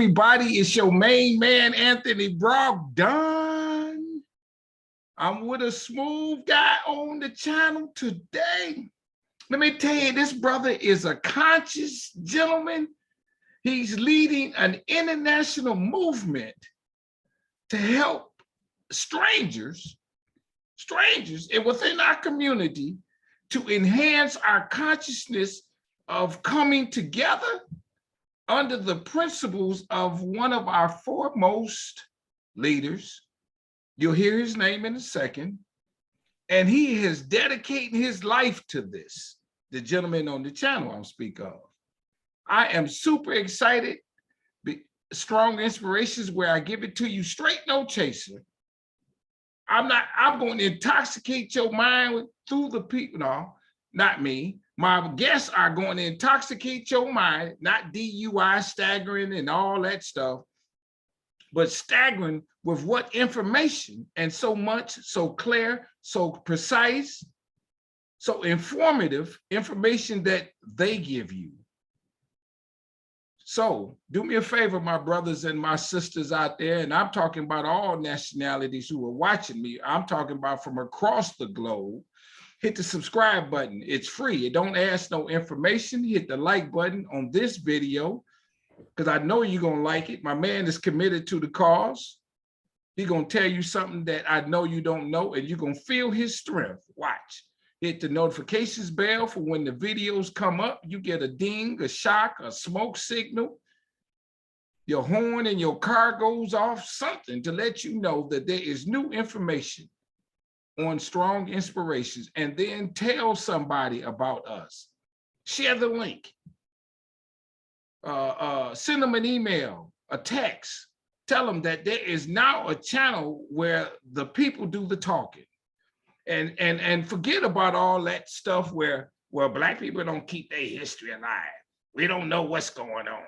Everybody, it's your main man, Anthony Brogdon. I'm with a smooth guy on the channel today. Let me tell you, this brother is a conscious gentleman. He's leading an international movement to help strangers and within our community to enhance our consciousness of coming together under the principles of one of our foremost leaders. You'll hear his name in a second. And he has dedicated his life to this, the gentleman on the channel I'm speaking of. I am super excited. Strong Inspirations, where I give it to you straight, no chaser. I'm going to intoxicate your mind through the people. No, not me. My guests are going to intoxicate your mind, not DUI, staggering and all that stuff, but staggering with what information, and so much, so clear, so precise, so informative information that they give you. So do me a favor, my brothers and my sisters out there, and I'm talking about all nationalities who are watching me. I'm talking about from across the globe. Hit the subscribe button. It's free. It don't ask no information. Hit the like button on this video because I know you're going to like it. My man is committed to the cause. He's going to tell you something that I know you don't know, and you're going to feel his strength. Watch. Hit the notifications bell for when the videos come up. You get a ding, a shock, a smoke signal. Your horn in your car goes off, something to let you know that there is new information on Strong Inspirations, and then tell somebody about us. Share the link. Send them an email, a text. Tell them that there is now a channel where the people do the talking. And forget about all that stuff where, well, Black people don't keep their history alive. We don't know what's going on.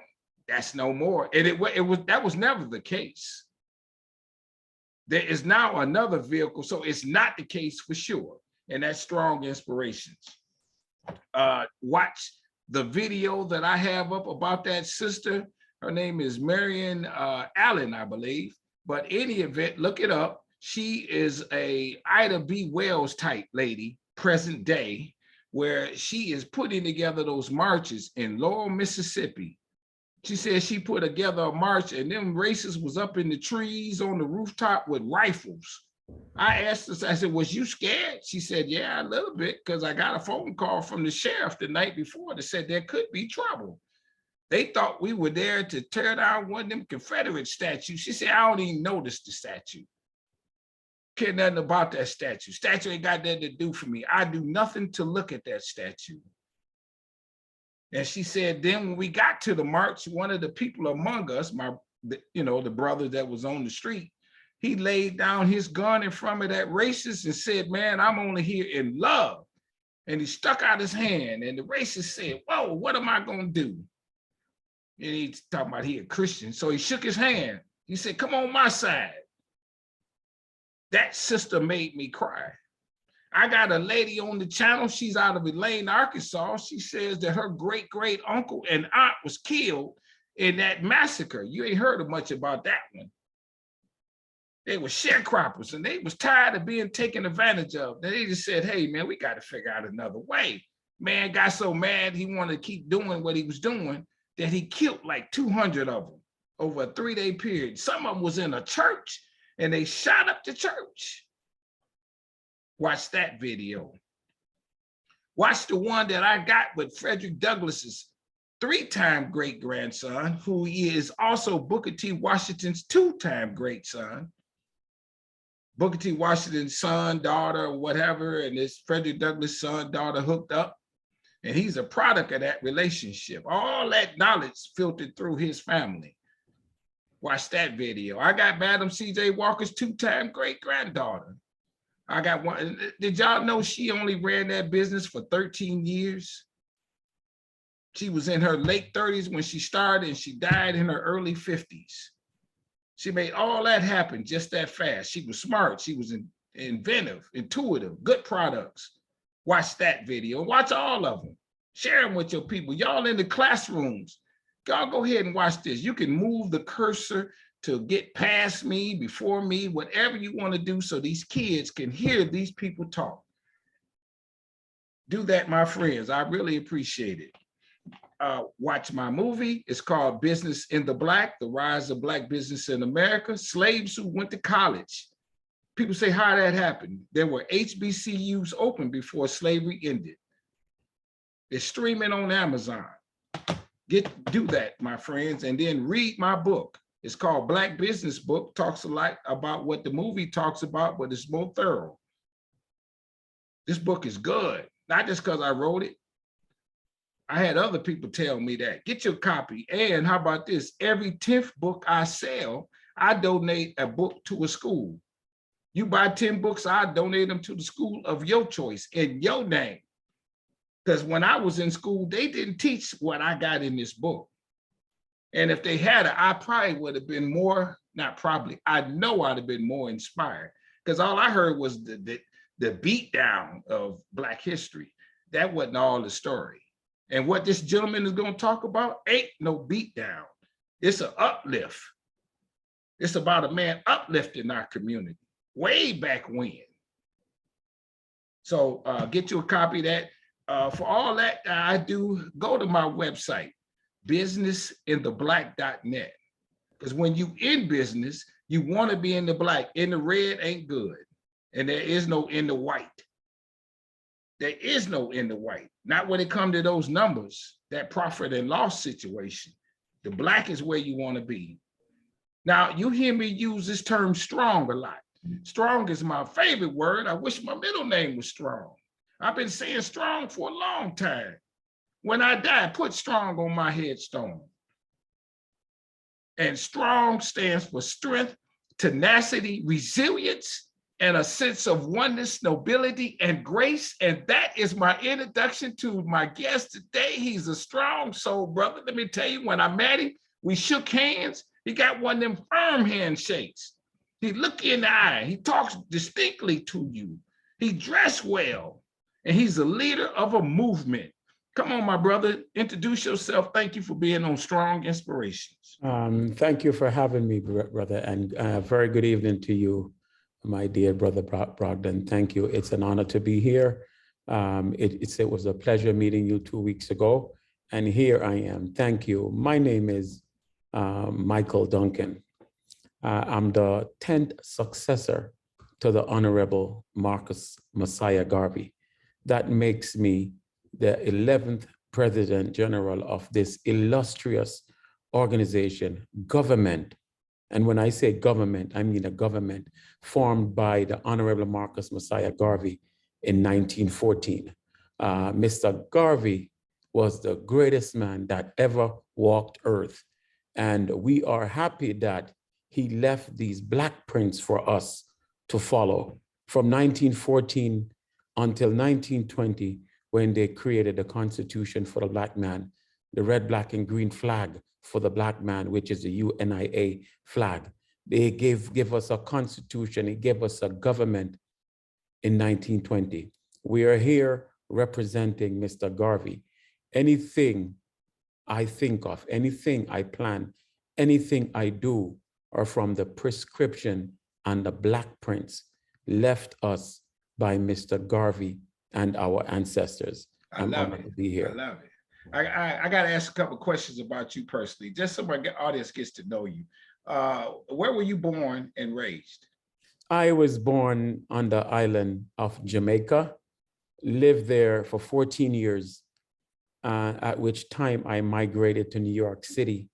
That's no more. And that was never the case. There is now another vehicle, so it's not the case for sure. And that's Strong Inspirations. Watch the video that I have up about that sister. Her name is Marion Allen, I believe. But any event, look it up. She is a Ida B. Wells type lady, present day, where she is putting together those marches in Laurel, Mississippi. She said she put together a march and them racists was up in the trees on the rooftop with rifles. I asked her, I said, was you scared? She said, yeah, a little bit, because I got a phone call from the sheriff the night before that said there could be trouble. They thought we were there to tear down one of them Confederate statues. She said, I don't even notice the statue. Care nothing about that statue. Statue ain't got nothing to do for me. I do nothing to look at that statue. And she said, then when we got to the march, one of the people among us, the brother that was on the street, he laid down his gun in front of that racist and said, man, I'm only here in love. And he stuck out his hand, and the racist said, whoa, what am I gonna do? And he's talking about he a Christian. So he shook his hand. He said, come on my side. That sister made me cry. I got a lady on the channel. She's out of Elaine, Arkansas. She says that her great uncle and aunt was killed in that massacre. You ain't heard much about that one. They were sharecroppers and they was tired of being taken advantage of. They just said, hey, man, we got to figure out another way. Man got so mad he wanted to keep doing what he was doing that he killed like 200 of them over a 3-day period. Some of them was in a church and they shot up the church. Watch that video. Watch the one that I got with Frederick Douglass's 3-time great-grandson, who is also Booker T. Washington's 2-time great son. Booker T. Washington's son, daughter, or whatever, and this Frederick Douglass' son, daughter hooked up. And he's a product of that relationship. All that knowledge filtered through his family. Watch that video. I got Madam C.J. Walker's 2-time great-granddaughter. I got one. Did y'all know she only ran that business for 13 years? She was in her late 30s when she started, and she died in her early 50s. She made all that happen just that fast. She was smart. She was inventive, intuitive, good products. Watch that video. Watch all of them. Share them with your people. Y'all in the classrooms. Y'all go ahead and watch this. You can move the cursor to get past me, before me, whatever you want to do so these kids can hear these people talk. Do that, my friends. I really appreciate it. Watch my movie. It's called Business in the Black, The Rise of Black Business in America. Slaves who went to college. People say how that happened. There were HBCUs open before slavery ended. It's streaming on Amazon. Do that, my friends, and then read my book. It's called Black Business Book. Talks a lot about what the movie talks about, but it's more thorough. This book is good, not just because I wrote it. I had other people tell me that. Get your copy. And how about this? Every 10th book I sell, I donate a book to a school. You buy 10 books, I donate them to the school of your choice in your name. Because when I was in school, they didn't teach what I got in this book. And if they had it, I probably would have been more, not probably, I know I'd have been more inspired. Because all I heard was the beat down of Black history. That wasn't all the story. And what this gentleman is going to talk about ain't no beat down. It's an uplift. It's about a man uplifting our community way back when. So get you a copy of that. For all that I do, go to my website, businessintheblack.net. Because when you in business, you want to be in the black. In the red ain't good. And there is no in the white. There is no in the white. Not when it comes to those numbers, that profit and loss situation. The black is where you want to be. Now, you hear me use this term strong a lot. Strong is my favorite word. I wish my middle name was Strong. I've been saying strong for a long time. When I die, put strong on my headstone. And strong stands for strength, tenacity, resilience, and a sense of oneness, nobility, and grace. And that is my introduction to my guest today. He's a strong soul brother. Let me tell you, when I met him, we shook hands. He got one of them firm handshakes. He look you in the eye. He talks distinctly to you. He dressed well. And he's a leader of a movement. Come on, my brother, introduce yourself. Thank you for being on Strong Inspirations. Thank you for having me, brother, and very good evening to you, my dear brother Brogdon. Thank you. It's an honor to be here. It was a pleasure meeting you 2 weeks ago, and here I am. Thank you. My name is Michael Duncan. I'm the 10th successor to the Honorable Marcus Messiah Garvey. That makes me the 11th President General of this illustrious organization, government. And when I say government, I mean a government formed by the Honorable Marcus Messiah Garvey in 1914. Mr. Garvey was the greatest man that ever walked earth. And we are happy that he left these black prints for us to follow. From 1914 until 1920, when they created the Constitution for the black man, the red, black, and green flag for the black man, which is the UNIA flag. They gave us a constitution, it gave us a government in 1920. We are here representing Mr. Garvey. Anything I think of, anything I plan, anything I do are from the prescription and the black prints left us by Mr. Garvey and our ancestors. I'm honored to be here. I love it. I got to ask a couple of questions about you personally, just so my audience gets to know you. Where were you born and raised? I was born on the island of Jamaica, lived there for 14 years, at which time I migrated to New York City.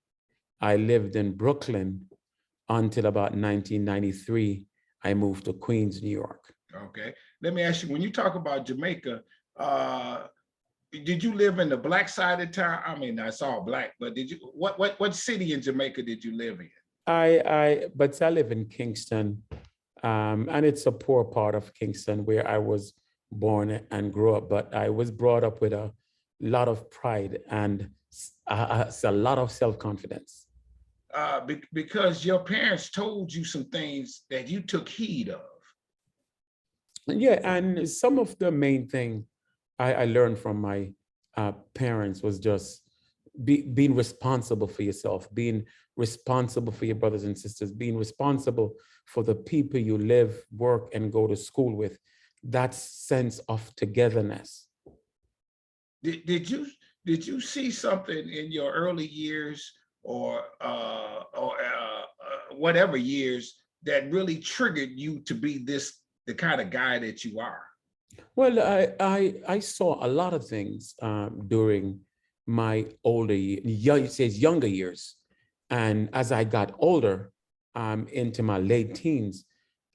I lived in Brooklyn until about 1993. I moved to Queens, New York. Okay. Let me ask you, when you talk about Jamaica, did you live in the black side of town? I mean, I saw black, but did you, what city in Jamaica did you live in? But I live in Kingston, and it's a poor part of Kingston where I was born and grew up, but I was brought up with a lot of pride and a lot of self-confidence. Because your parents told you some things that you took heed of. Yeah, and some of the main thing I learned from my parents was just being responsible for yourself, being responsible for your brothers and sisters, being responsible for the people you live, work, and go to school with. That sense of togetherness. Did you see something in your early years or whatever years that really triggered you to be the kind of guy that you are? Well, I saw a lot of things during my older younger years, and as I got older, into my late teens,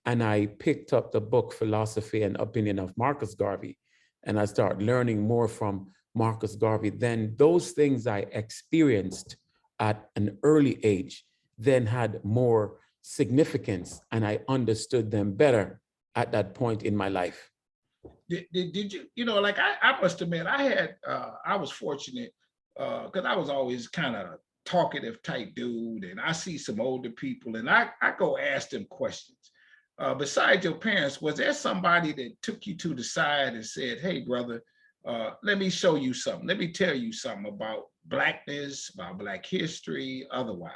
and I picked up the book Philosophy and Opinion of Marcus Garvey, and I started learning more from Marcus Garvey. Then those things I experienced at an early age then had more significance, and I understood them better at that point in my life. Did you, like I must admit, I was fortunate because I was always kind of talkative type dude, and I see some older people and I go ask them questions. Besides your parents, was there somebody that took you to the side and said, hey, brother, let me show you something. Let me tell you something about Blackness, about Black history, otherwise?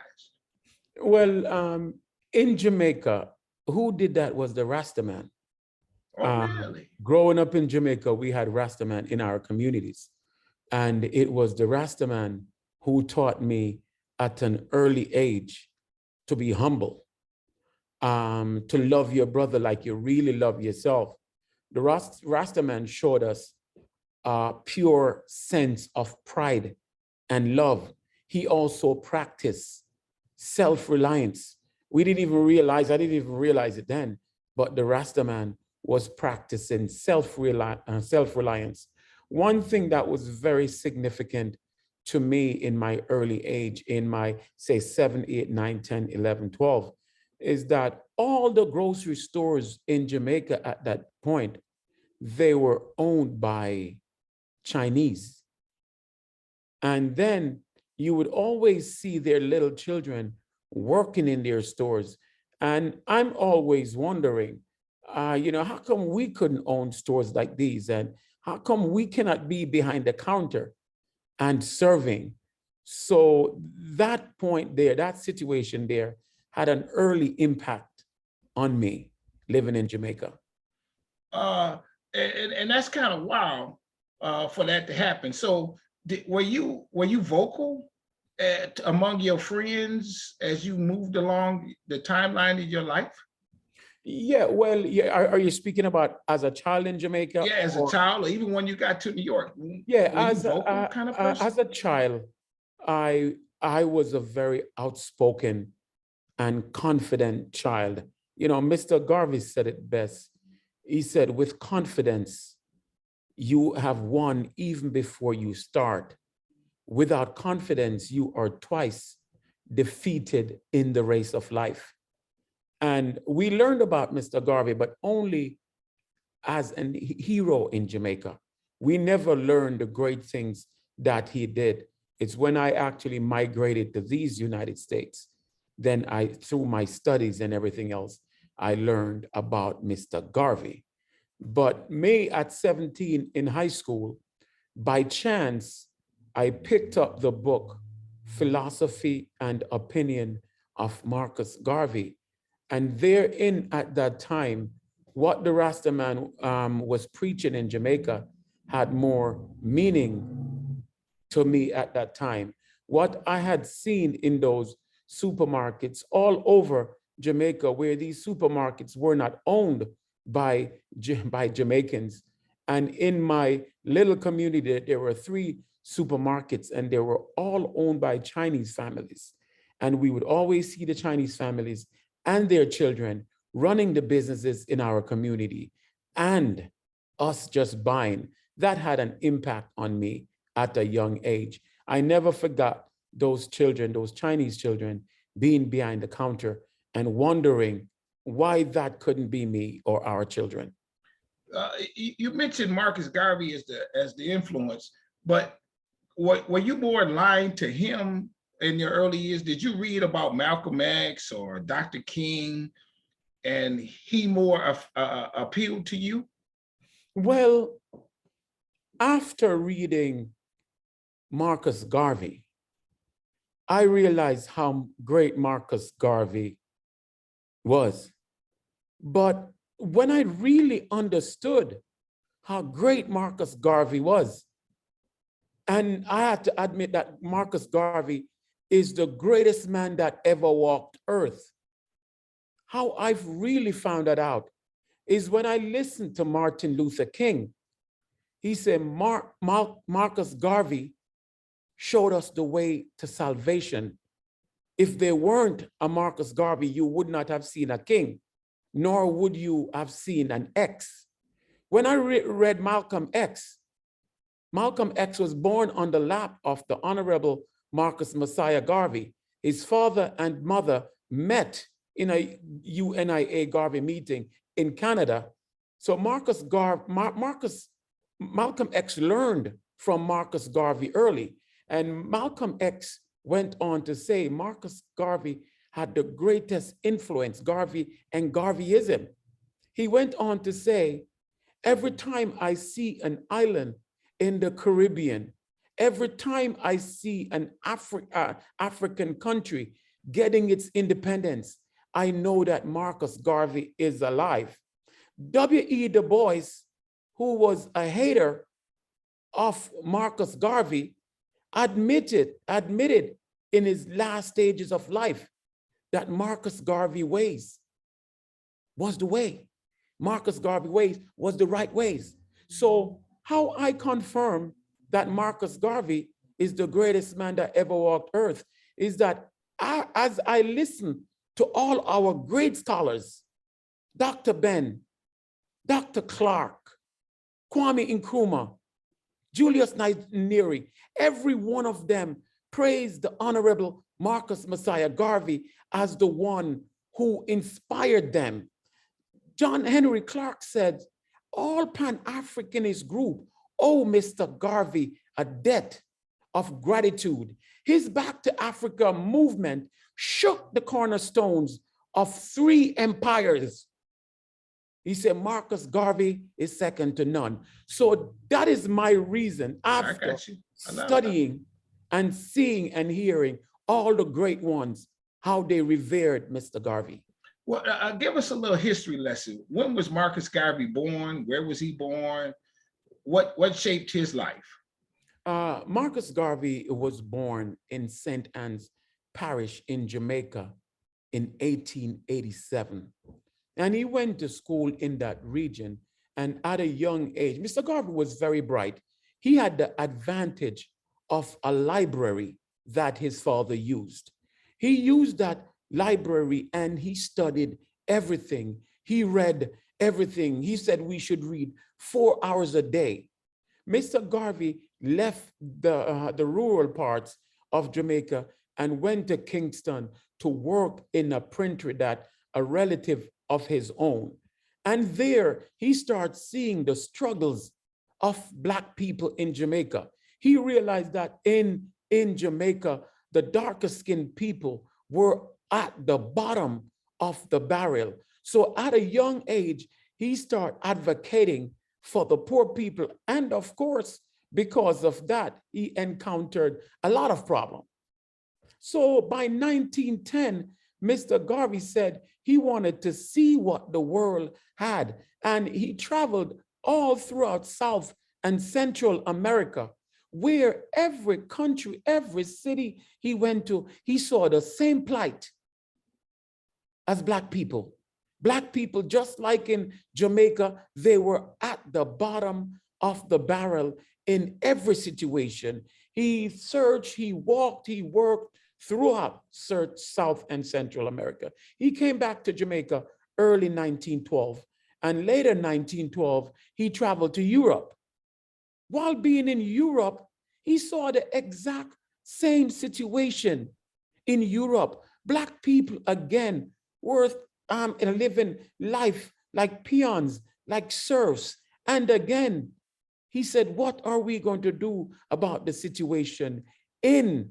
Well, in Jamaica, who did that was the Rasta man. Oh, really? Growing up in Jamaica, we had Rasta man in our communities. And it was the Rasta man who taught me at an early age to be humble, to love your brother like you really love yourself. The Rasta man showed us a pure sense of pride and love. He also practiced self-reliance. I didn't even realize it then, but the Rasta man was practicing self-reliance. One thing that was very significant to me in my early age, in my, say, 7, 8, 9, 10, 11, 12, is that all the grocery stores in Jamaica at that point, they were owned by Chinese. And then you would always see their little children working in their stores. And I'm always wondering, how come we couldn't own stores like these? And how come we cannot be behind the counter and serving? So that point there, that situation there had an early impact on me living in Jamaica. And that's kind of wild for that to happen. So were you vocal among your friends as you moved along the timeline of your life? Yeah, well, yeah. Are you speaking about as a child in Jamaica? Yeah, as a child, or even when you got to New York. Yeah, were you vocal kind of person? as a child, I was a very outspoken and confident child. Mr. Garvey said it best. He said, with confidence, you have won even before you start. Without confidence, you are twice defeated in the race of life. And we learned about Mr. Garvey, but only as a hero in Jamaica. We never learned the great things that he did. It's when I actually migrated to these United States, then through my studies and everything else, I learned about Mr. Garvey. But me at 17 in high school, by chance, I picked up the book, Philosophy and Opinion of Marcus Garvey. And therein at that time, what the Rasta man was preaching in Jamaica had more meaning to me at that time. What I had seen in those supermarkets all over Jamaica, where these supermarkets were not owned by Jamaicans. And in my little community, there were 3 supermarkets and they were all owned by Chinese families. And we would always see the Chinese families and their children running the businesses in our community and us just buying. That had an impact on me at a young age. I never forgot those children, those Chinese children, being behind the counter and wondering why that couldn't be me or our children. You mentioned Marcus Garvey as the influence, but were you more in line to him in your early years? Did you read about Malcolm X or Dr. King, and he more appealed to you? Well, after reading Marcus Garvey, I realized how great Marcus Garvey was. But when I really understood how great Marcus Garvey was, and I have to admit that Marcus Garvey is the greatest man that ever walked earth. How I've really found that out is when I listened to Martin Luther King. He said, Marcus Garvey showed us the way to salvation. If there weren't a Marcus Garvey, you would not have seen a king, nor would you have seen an X. When I read Malcolm X was born on the lap of the Honorable Marcus Messiah Garvey. His father and mother met in a UNIA Garvey meeting in Canada. So Malcolm X learned from Marcus Garvey early. And Malcolm X went on to say Marcus Garvey had the greatest influence, Garvey and Garveyism. He went on to say, every time I see an island in the Caribbean, every time I see an African country getting its independence, I know that Marcus Garvey is alive. W.E. Du Bois, who was a hater of Marcus Garvey, admitted in his last stages of life that Marcus Garvey ways was the way. Marcus Garvey ways was the right ways. So how I confirm that Marcus Garvey is the greatest man that ever walked earth is that as I listen to all our great scholars, Dr. Ben, Dr. Clark, Kwame Nkrumah, Julius Nyerere, every one of them praised the Honorable Marcus Messiah Garvey as the one who inspired them. John Henry Clark said, all Pan-Africanist group owe Mr. Garvey a debt of gratitude. His Back to Africa movement shook the cornerstones of 3 empires. He said, Marcus Garvey is second to none. So that is my reason after studying and seeing and hearing all the great ones, how they revered Mr. Garvey. Well, give us a little history lesson. When was Marcus Garvey born? Where was he born? What shaped his life? Marcus Garvey was born in St. Anne's Parish in Jamaica in 1887. And he went to school in that region. And at a young age, Mr. Garvey was very bright. He had the advantage of a library that his father used. He used that library and he studied everything. He read everything. He said we should read 4 hours a day. Mr. Garvey left the rural parts of Jamaica and went to Kingston to work in a printer that a relative of his own. And there he starts seeing the struggles of Black people in Jamaica. He realized that in Jamaica, the darker skinned people were at the bottom of the barrel. So at a young age, he started advocating for the poor people. And of course, because of that, he encountered a lot of problems. So by 1910, Mr. Garvey said he wanted to see what the world had. And he traveled all throughout South and Central America, where every country, every city he went to, he saw the same plight as Black people. Black people, just like in Jamaica, they were at the bottom of the barrel in every situation. He searched, he walked, he worked throughout South and Central America. He came back to Jamaica early 1912, and later 1912, he traveled to Europe. While being in Europe, he saw the exact same situation in Europe. Black people, again, were living life like peons, like serfs. And again, he said, what are we going to do about the situation in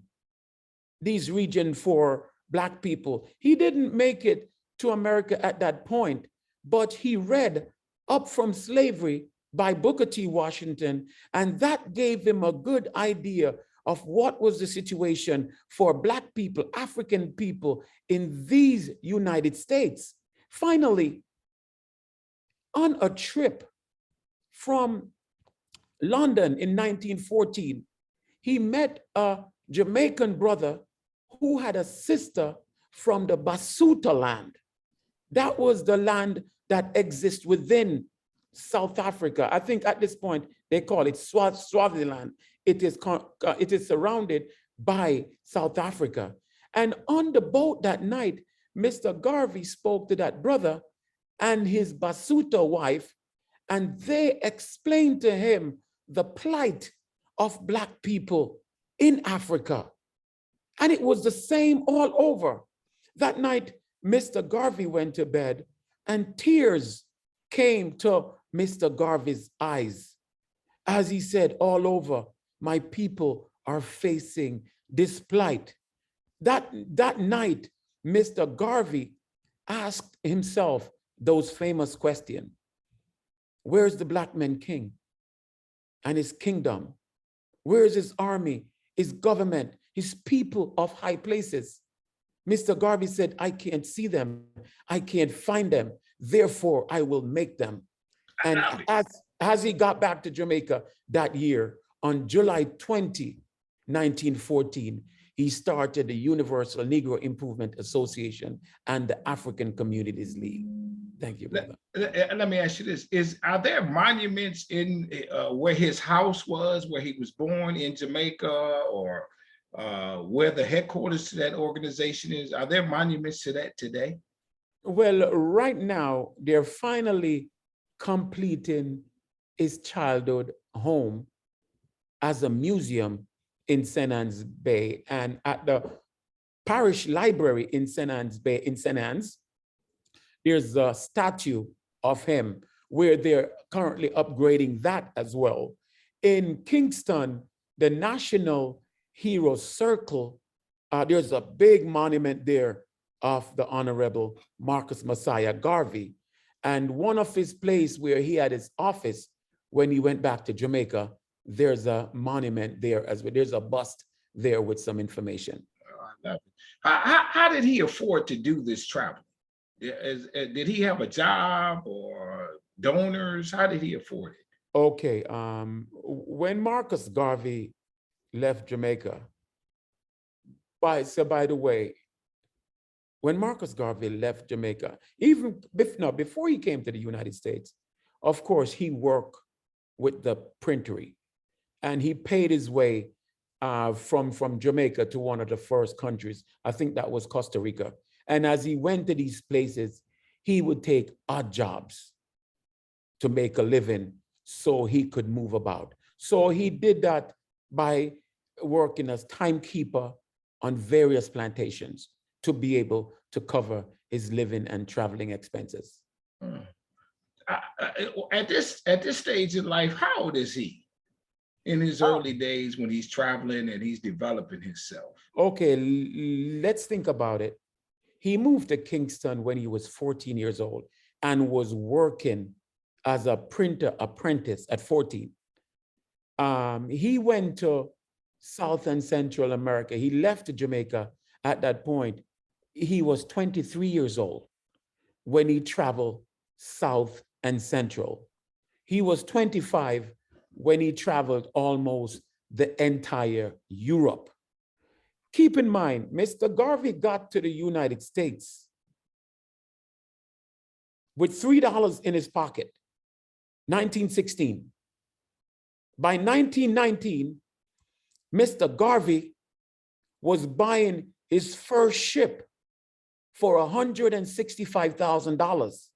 these regions for Black people? He didn't make it to America at that point, but he read Up from Slavery by Booker T. Washington, and that gave him a good idea of what was the situation for Black people, African people in these United States. Finally, on a trip from London in 1914, he met a Jamaican brother who had a sister from the Basuta land. That was the land that exists within South Africa. I think at this point, they call it Swaziland. It is surrounded by South Africa. And on the boat that night, Mr. Garvey spoke to that brother and his Basuta wife, and they explained to him the plight of Black people in Africa. And it was the same all over. That night, Mr. Garvey went to bed and tears came to Mr. Garvey's eyes as he said, all over, my people are facing this plight. That night, Mr. Garvey asked himself those famous questions. Where's the Black man king and his kingdom? Where's his army, his government, his people of high places? Mr. Garvey said, I can't see them. I can't find them. Therefore, I will make them. And as he got back to Jamaica that year, on July 20, 1914, he started the Universal Negro Improvement Association and the African Communities League. Thank you, brother. Let me ask you this. Are there monuments in where his house was, where he was born in Jamaica, or where the headquarters to that organization is? Are there monuments to that today? Well, right now, they're finally completing his childhood home as a museum in St. Ann's Bay, and at the parish library in St. Ann's Bay, in St. Ann's, there's a statue of him where they're currently upgrading that as well. In Kingston, the National Hero Circle, there's a big monument there of the Honorable Marcus Messiah Garvey. And one of his places where he had his office when he went back to Jamaica, there's a monument there as well. There's a bust there with some information. I love it. How did he afford to do this travel? Did he have a job or donors? How did he afford it? Okay, when Marcus Garvey left Jamaica, by the way, when Marcus Garvey left Jamaica, even before he came to the United States, of course, he worked with the printery, and he paid his way from Jamaica to one of the first countries. I think that was Costa Rica. And as he went to these places, he would take odd jobs to make a living so he could move about. So he did that by working as timekeeper on various plantations to be able to cover his living and traveling expenses. At this stage in life, how old is he in his early days when he's traveling and he's developing himself? Okay, let's think about it. He moved to Kingston when he was 14 years old and was working as a printer apprentice at 14. He went to South and Central America. He left Jamaica at that point. He was 23 years old when he traveled South and Central. He was 25 when he traveled almost the entire Europe. Keep in mind, Mr. Garvey got to the United States with $3 in his pocket, 1916. By 1919, Mr. Garvey was buying his first ship for $165,000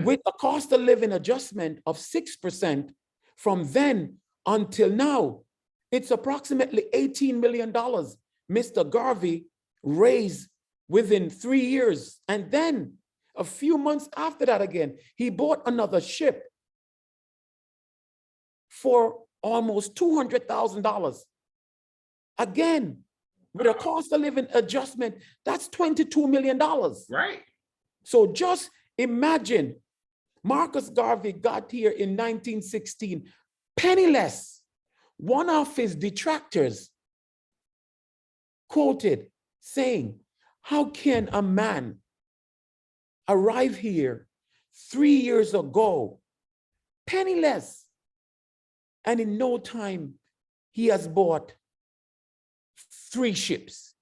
with a cost of living adjustment of 6%. From then until now, it's approximately $18 million Mr. Garvey raised within 3 years. And then a few months after that again, he bought another ship for almost $200,000. Again, with a cost of living adjustment, that's $22 million. Right. So just imagine, Marcus Garvey got here in 1916, penniless, One of his detractors quoted saying, how can a man arrive here 3 years ago, penniless, and in no time he has bought 3 ships.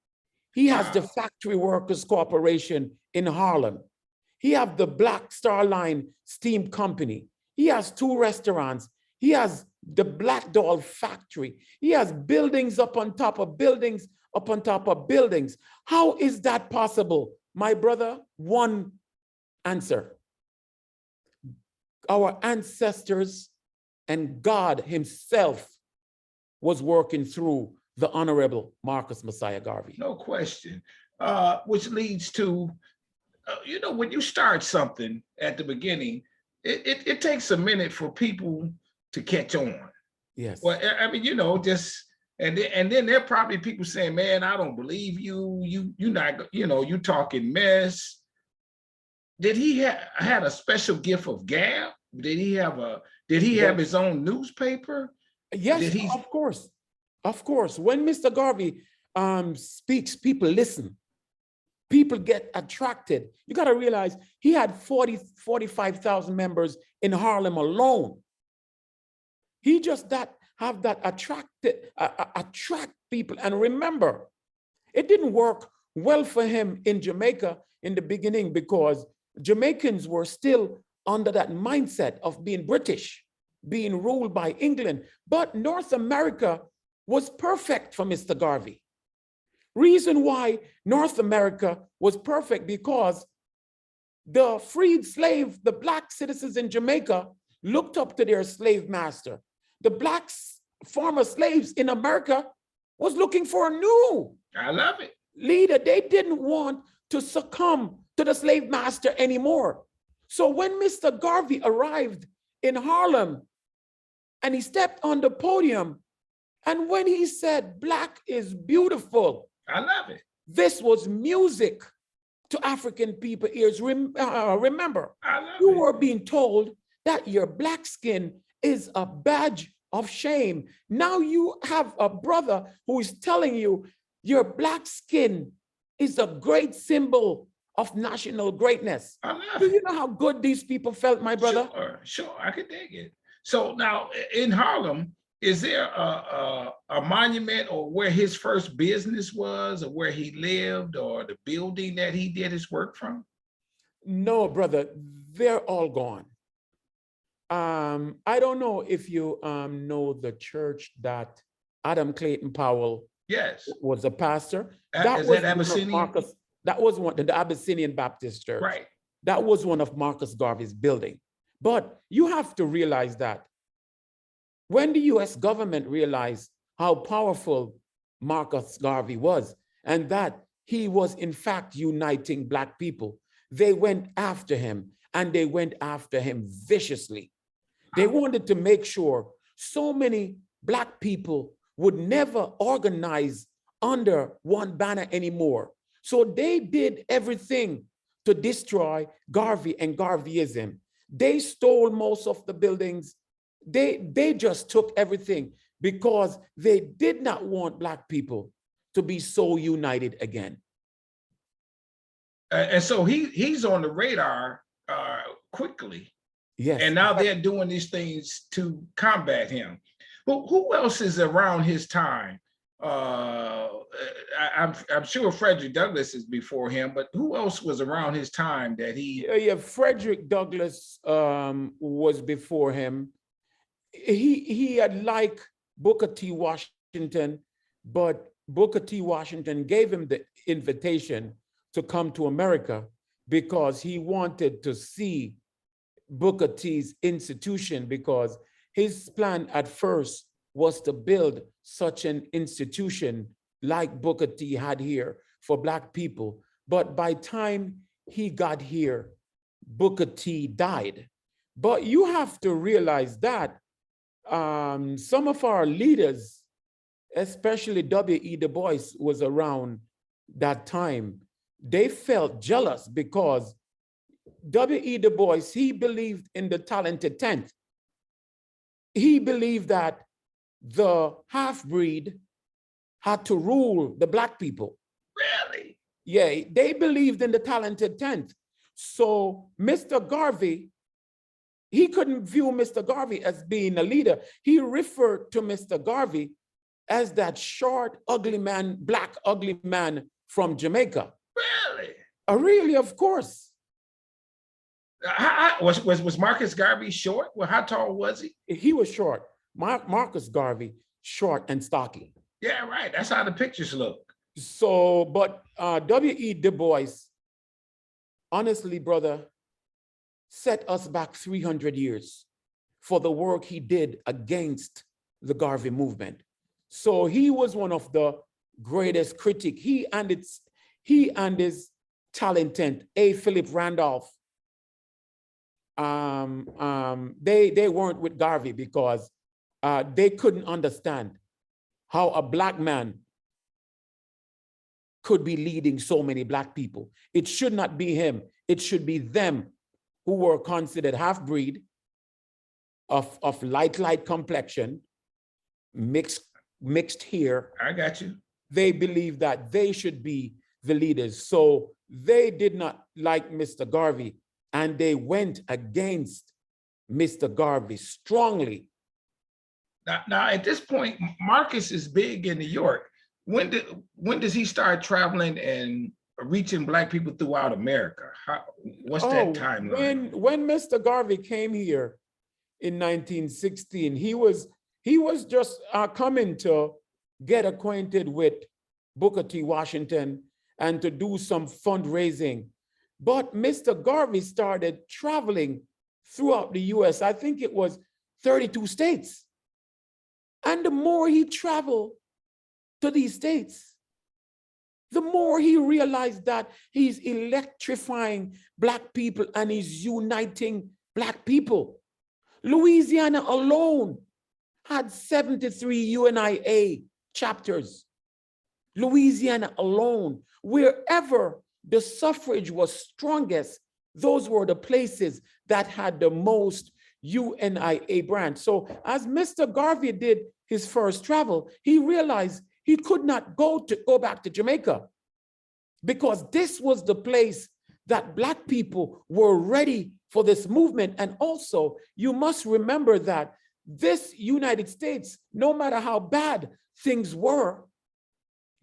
He has the Factory Workers Corporation in Harlem. He has the Black Star Line Steam Company. He has 2 restaurants. He has the Black Doll Factory. He has buildings up on top of buildings, up on top of buildings. How is that possible? My brother, one answer. Our ancestors and God himself was working through the Honorable Marcus Messiah Garvey. No question. Which leads to, when you start something at the beginning, it takes a minute for people to catch on. Yes. Well, I mean, and then there are probably people saying, man, I don't believe you. You're not, you talking mess. Did he had a special gift of gab? Did he have his own newspaper? Yes, of course. Of course. When Mr. Garvey speaks, people listen. People get attracted. You got to realize he had 45,000 members in Harlem alone. He just have that attract people. And remember, it didn't work well for him in Jamaica in the beginning because Jamaicans were still under that mindset of being British, being ruled by England. But North America was perfect for Mr. Garvey. Reason why North America was perfect because the freed slave, the Black citizens in Jamaica looked up to their slave master. The Black former slaves in America was looking for a new leader. They didn't want to succumb to the slave master anymore. So when Mr. Garvey arrived in Harlem and he stepped on the podium, and when he said, Black is beautiful, I love it. This was music to African people ears. Remember, you were being told that your Black skin is a badge of shame. Now you have a brother who is telling you your Black skin is a great symbol of national greatness. Do you know how good these people felt, my brother? Sure, I could dig it. So now in Harlem, is there a monument or where his first business was or where he lived or the building that he did his work from? No, brother, they're all gone. I don't know if you know the church that Adam Clayton Powell was a pastor. That was Abyssinian? That was the Abyssinian Baptist Church. Right. That was one of Marcus Garvey's building. But you have to realize that when the US government realized how powerful Marcus Garvey was and that he was in fact uniting Black people, they went after him and they went after him viciously. They wanted to make sure so many Black people would never organize under one banner anymore. So they did everything to destroy Garvey and Garveyism. They stole most of the buildings. They just took everything because they did not want Black people to be so united again. And so he's on the radar quickly. Yes. And now they're doing these things to combat him. Who else is around his time? I'm sure Frederick Douglass is before him, but who else was around his time that he? Yeah, Frederick Douglass was before him. He had like Booker T. Washington, but Booker T. Washington gave him the invitation to come to America because he wanted to see Booker T's institution, because his plan at first was to build such an institution like Booker T had here for Black people. But by time he got here, Booker T died. But you have to realize that some of our leaders, especially W.E. Du Bois was around that time, they felt jealous because W.E. Du Bois, he believed in the talented tenth. He believed that the half-breed had to rule the Black people. Really? Yeah, they believed in the talented 10th. So Mr. Garvey, he couldn't view Mr. Garvey as being a leader. He referred to Mr. Garvey as that short, ugly man, Black, ugly man from Jamaica. Really? Really, of course. Was Marcus Garvey short? Well, how tall was he? He was short. Marcus Garvey, short and stocky. Yeah, right. That's how the pictures look. So, but W.E. Du Bois, honestly, brother, set us back 300 years for the work he did against the Garvey movement. So he was one of the greatest critics. He and his talented A. Philip Randolph, they weren't with Garvey because they couldn't understand how a Black man could be leading so many Black people. It should not be him. It should be them who were considered half-breed, of light complexion, mixed hair. I got you. They believed that they should be the leaders. So they did not like Mr. Garvey, and they went against Mr. Garvey strongly. Now, at this point, Marcus is big in New York. When does he start traveling and reaching Black people throughout America? What's that timeline? When Mr. Garvey came here in 1916, he was just coming to get acquainted with Booker T. Washington and to do some fundraising. But Mr. Garvey started traveling throughout the US. I think it was 32 states. And the more he traveled to these states, the more he realized that he's electrifying Black people and he's uniting Black people. Louisiana alone had 73 UNIA chapters. Louisiana alone, wherever the suffrage was strongest, those were the places that had the most UNIA branch. So as Mr. Garvey did his first travel, he realized he could not go back to Jamaica because this was the place that Black people were ready for this movement. And also, you must remember that this United States, no matter how bad things were,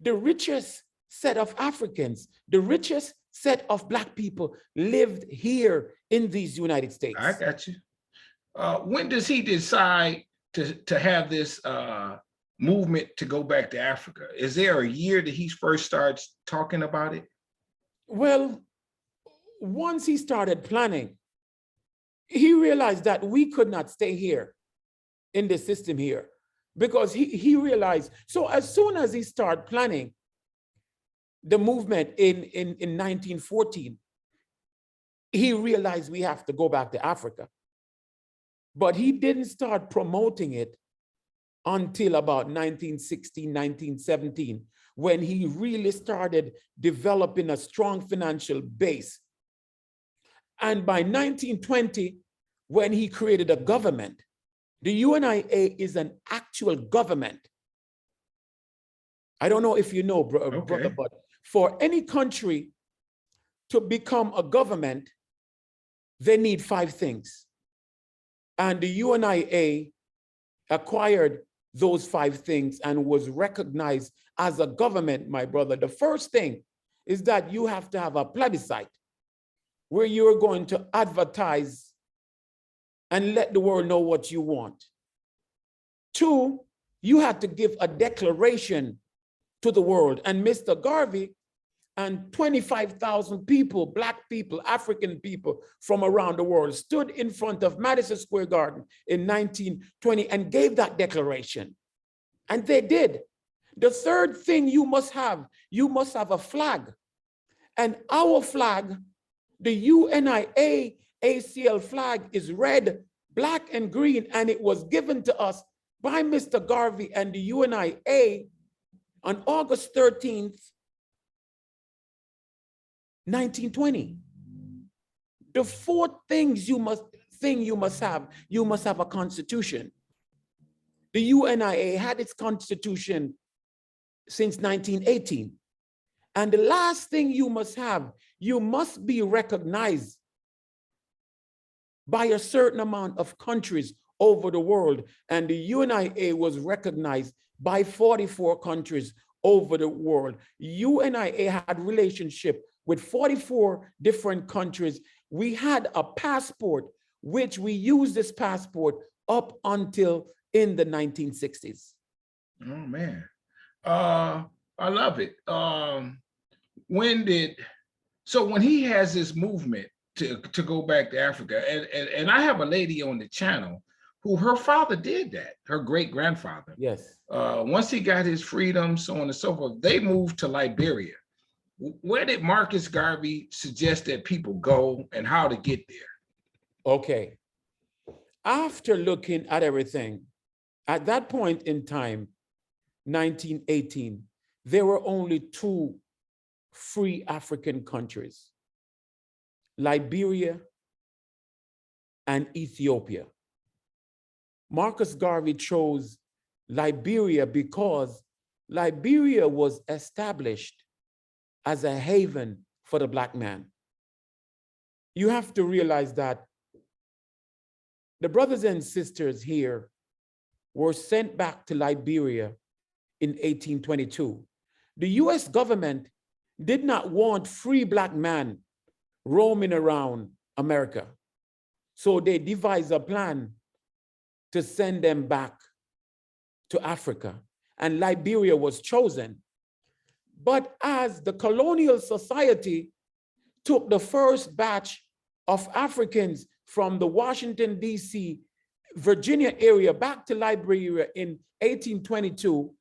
the richest set of Africans, the richest set of Black people lived here in these United States. I got you. When does he decide to have this movement to go back to Africa? Is there a year that he first starts talking about it? Well, once he started planning, he realized that we could not stay here in the system here because he realized, so as soon as he started planning the movement in 1914, he realized we have to go back to Africa. But he didn't start promoting it until about 1916, 1917, when he really started developing a strong financial base. And by 1920, when he created a government, the UNIA is an actual government. I don't know if you know, brother, but for any country to become a government, they need 5 things. And the UNIA acquired those 5 things and was recognized as a government, my brother. The first thing is that you have to have a plebiscite where you're going to advertise and let the world know what you want. 2, you have to give a declaration to the world. And Mr. Garvey and 25,000 people, Black people, African people from around the world stood in front of Madison Square Garden in 1920 and gave that declaration. And they did. The third thing you must have a flag. And our flag, the UNIA ACL flag, is red, black, and green, and it was given to us by Mr. Garvey and the UNIA on August 13th, 1920. The 4th thing you must have a constitution. The UNIA had its constitution since 1918. And the last thing you must have, you must be recognized by a certain amount of countries over the world. And the UNIA was recognized by 44 countries over the world. UNIA had relationship with 44 different countries. We had a passport, which we used this passport up until in the 1960s. Oh man, I love it. When he has this movement to go back to Africa, and I have a lady on the channel who her father did that, her great grandfather. Yes. Once he got his freedom, so on and so forth, they moved to Liberia. Where did Marcus Garvey suggest that people go and how to get there? Okay. After looking at everything, at that point in time, 1918, there were only two free African countries, Liberia and Ethiopia. Marcus Garvey chose Liberia because Liberia was established as a haven for the Black man. You have to realize that the brothers and sisters here were sent back to Liberia in 1822. The US government did not want free Black men roaming around America. So they devised a plan to send them back to Africa, and Liberia was chosen. But as the colonial society took the first batch of Africans from the Washington, D.C., Virginia area back to Liberia in 1822,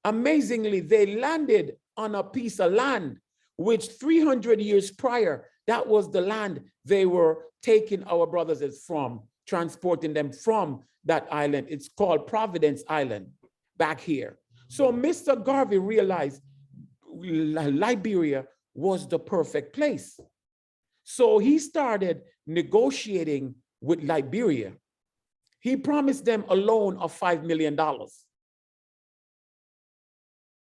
amazingly, they landed on a piece of land, which 300 years prior, that was the land they were taking our brothers from, transporting them from that island. It's called Providence Island back here. So Mr. Garvey realized Liberia was the perfect place. So he started negotiating with Liberia. He promised them a loan of $5 million.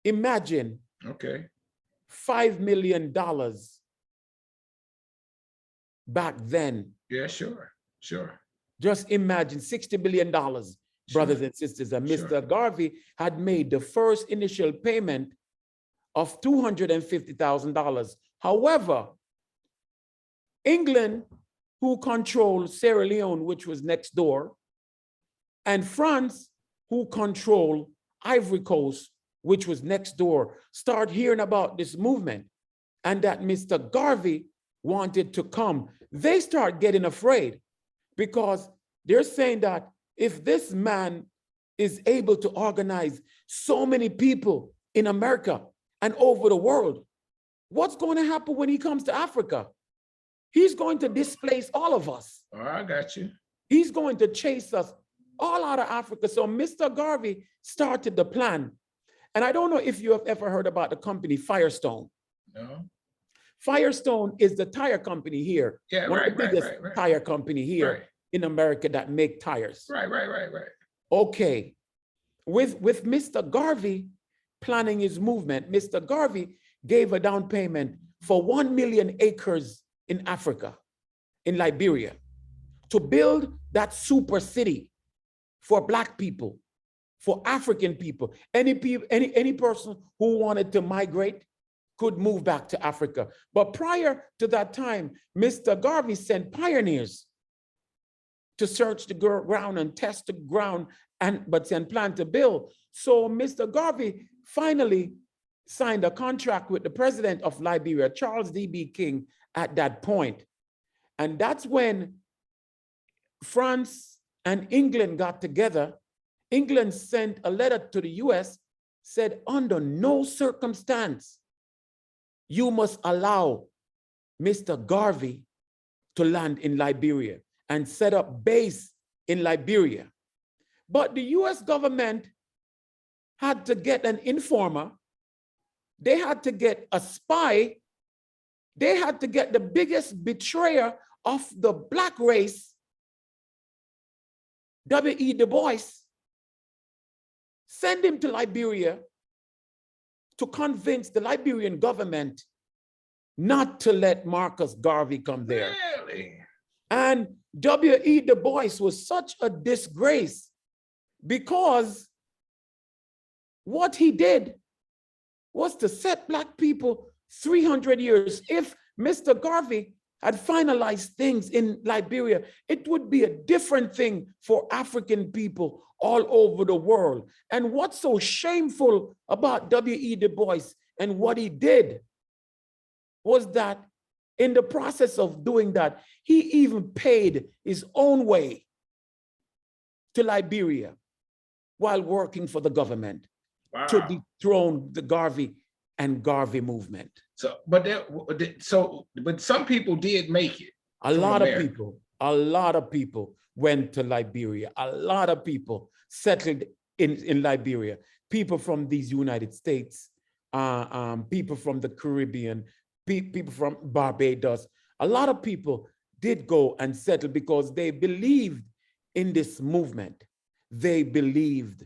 Imagine. Okay. $5 million back then. Yeah, sure. Just imagine $60 billion, brothers and sisters. And Mr. Garvey had made the first initial payment of $250,000. However, England, who controlled Sierra Leone, which was next door, and France, who controlled Ivory Coast, which was next door, start hearing about this movement and that Mr. Garvey wanted to come. They start getting afraid because they're saying that if this man is able to organize so many people in America and over the world, what's going to happen when he comes to Africa? He's going to displace all of us. Oh, I got you. He's going to chase us all out of Africa. So Mr. Garvey started the plan. And I don't know if you have ever heard about the company Firestone. No. Firestone is the tire company here. Yeah, one of the biggest tire company here in America that make tires. Right. Okay. With Mr. Garvey planning his movement, Mr. Garvey gave a down payment for 1 million acres in Africa, in Liberia, to build that super city for Black people, for African people. Any person who wanted to migrate could move back to Africa. But prior to that time, Mr. Garvey sent pioneers to search the ground and test the ground and plan to build. So Mr. Garvey finally signed a contract with the president of Liberia, Charles D.B. King, at that point. And that's when France and England got together. England sent a letter to the US, said, under no circumstance, you must allow Mr. Garvey to land in Liberia and set up base in Liberia. But the US government had to get an informer. They had to get a spy. They had to get the biggest betrayer of the Black race, W.E. Du Bois, send him to Liberia to convince the Liberian government not to let Marcus Garvey come there. Really? And W.E. Du Bois was such a disgrace because what he did was to set Black people 300 years. If Mr. Garvey had finalized things in Liberia, it would be a different thing for African people all over the world. And what's so shameful about W.E. Du Bois and what he did was that in the process of doing that, he even paid his own way to Liberia while working for the government. Wow. To dethrone the Garvey and Garvey movement. So, but some people did make it. A lot of people went to Liberia. A lot of people settled in Liberia. People from these United States, people from the Caribbean, people from Barbados. A lot of people did go and settle because they believed in this movement. They believed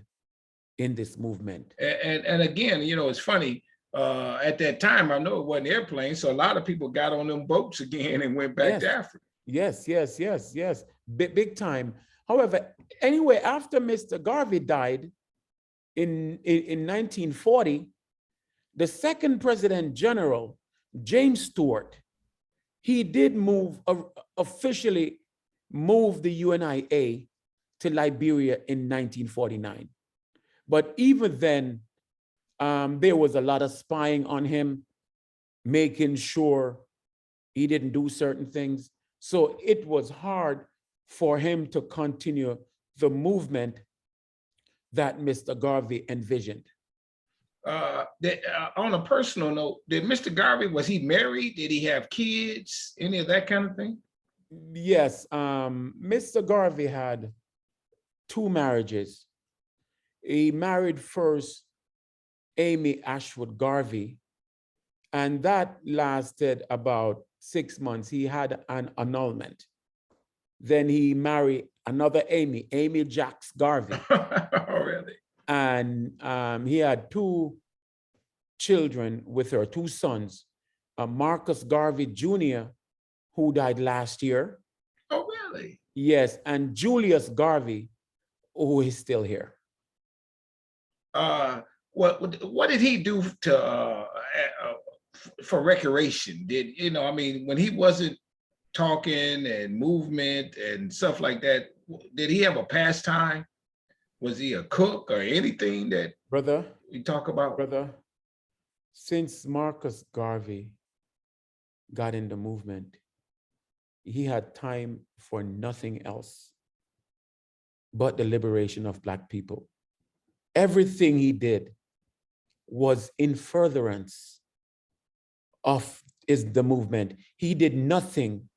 in this movement. And again, you know, it's funny, at that time, I know it wasn't airplanes, so a lot of people got on them boats again and went back to Africa. Yes. Big time. However, anyway, after Mr. Garvey died in 1940, the second President General, James Stewart, he did officially move the UNIA to Liberia in 1949. But even then, there was a lot of spying on him, making sure he didn't do certain things. So it was hard for him to continue the movement that Mr. Garvey envisioned. On a personal note, did Mr. Garvey, was he married? Did he have kids? Any of that kind of thing? Yes, Mr. Garvey had 2 marriages. He married first Amy Ashwood Garvey, and that lasted about 6 months. He had an annulment. Then he married another Amy Jacks Garvey. Oh, really? And he had 2 children with her, 2 sons, Marcus Garvey Jr., who died last year. Oh, really? Yes, and Julius Garvey, who is still here. What did he do to for recreation? Did, you know, I mean, when he wasn't talking and movement and stuff like that, did he have a pastime? Was he a cook or anything that Brother, we talk about? Brother, since Marcus Garvey got in the movement, he had time for nothing else but the liberation of Black people. Everything he did was in furtherance of the movement. He did nothing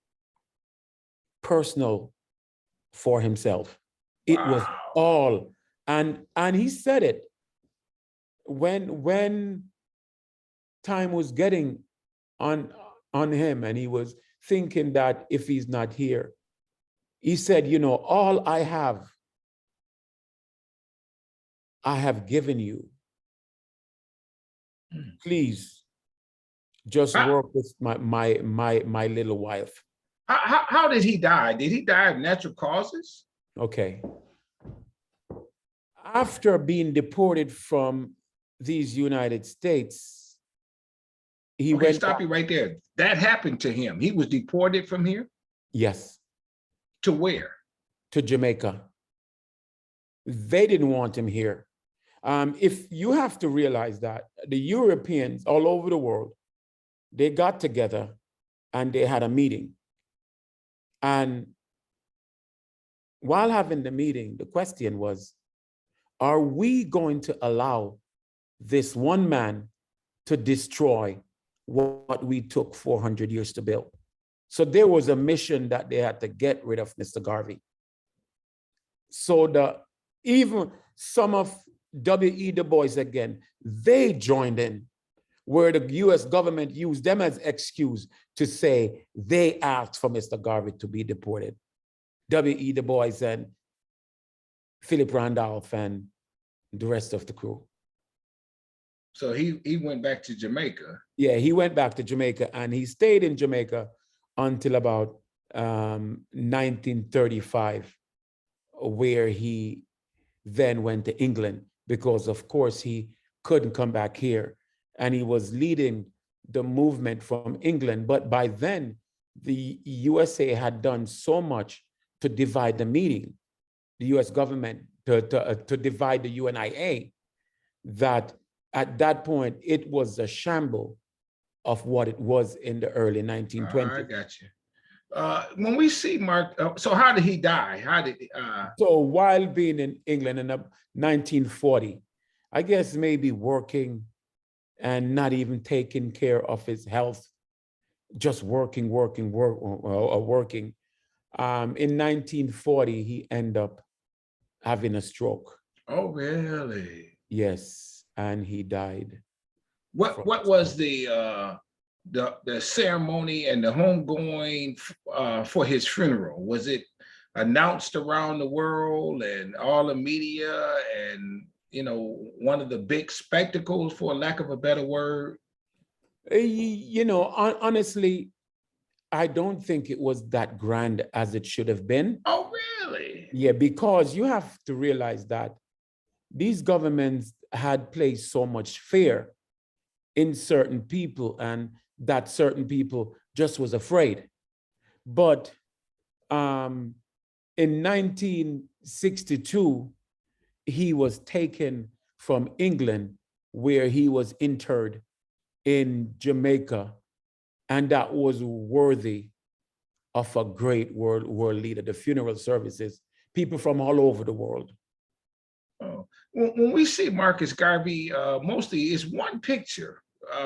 personal for himself. It was all, and he said it when time was getting on him and he was thinking that if he's not here, he said, you know, all I have given you. Please just work with my little wife. How did he die? Did he die of natural causes? Okay. After being deported from these United States, he went. Stop you right there. That happened to him. He was deported from here? Yes. To where? To Jamaica. They didn't want him here. If you have to realize that the Europeans all over the world, they got together and they had a meeting. And while having the meeting, the question was, are we going to allow this one man to destroy what we took 400 years to build? So there was a mission that they had to get rid of Mr. Garvey. So even some of W.E. Du Bois again, they joined in, where the US government used them as excuse to say they asked for Mr. Garvey to be deported. W.E. Du Bois and Philip Randolph and the rest of the crew. So he went back to Jamaica. Yeah, he went back to Jamaica and he stayed in Jamaica until about 1935, where he then went to England because, of course, he couldn't come back here. And he was leading the movement from England. But by then, the USA had done so much to divide the meeting, the US government, to divide the UNIA, that at that point, it was a shamble of what it was in the early 1920s. I got you. When we see Mark, so how did he die? How did So while being in England in 1940, I guess maybe working and not even taking care of his health, just working. In 1940, he ended up having a stroke. Oh, really? Yes, and he died. What was the ceremony and the homegoing for his funeral? Was it announced around the world and all the media and, you know, one of the big spectacles, for lack of a better word? You know, honestly, I don't think it was that grand as it should have been. Oh, really? Yeah, because you have to realize that these governments had placed so much fear in certain people and that certain people just was afraid. But in 1962, he was taken from England, where he was interred in Jamaica, and that was worthy of a great world leader. The funeral services, people from all over the world. Oh. When we see Marcus Garvey, mostly it's one picture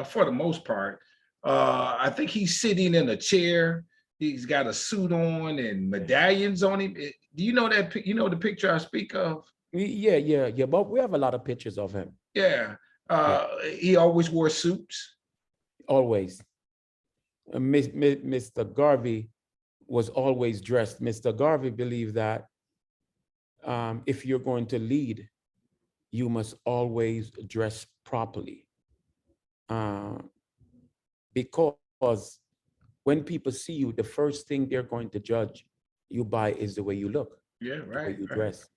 for the most part. I think he's sitting in a chair. He's got a suit on and medallions on him. Do you know that? You know the picture I speak of? Yeah. But we have a lot of pictures of him. Yeah. He always wore suits. Always. Mr. Garvey was always dressed. Mr. Garvey believed that if you're going to lead, you must always dress properly. Because when people see you, the first thing they're going to judge you by is the way you look. Yeah, right. The way you dress.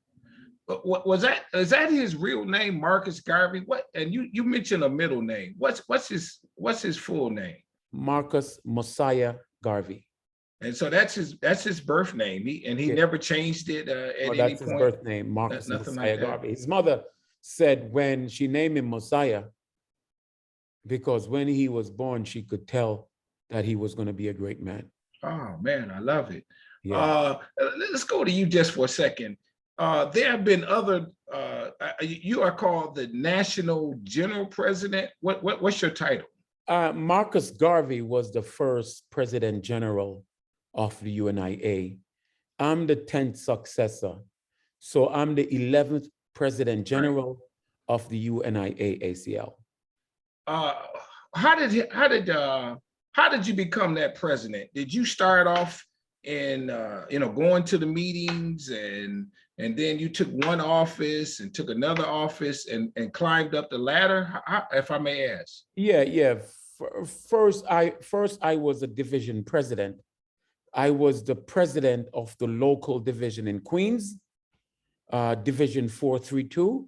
What was that? Is that his real name, Marcus Garvey? What? And you mentioned a middle name. What's his full name? Marcus Mosiah Garvey. And so that's his birth name. He never changed it at any point. That's his birth name, Marcus Mosiah Garvey. His mother said when she named him Mosiah, because when he was born, she could tell that he was going to be a great man. Oh man, I love it. Yeah. Let's go to you just for a second. There have been other. You are called the National General President. What's your title? Marcus Garvey was the first President General of the UNIA. I'm the 10th successor, so I'm the 11th President General of the UNIA ACL. How did you become that president? Did you start off in going to the meetings and then you took one office and took another office and climbed up the ladder, if I may ask? Yeah. First I was a division president. I was the president of the local division in Queens, Division 432.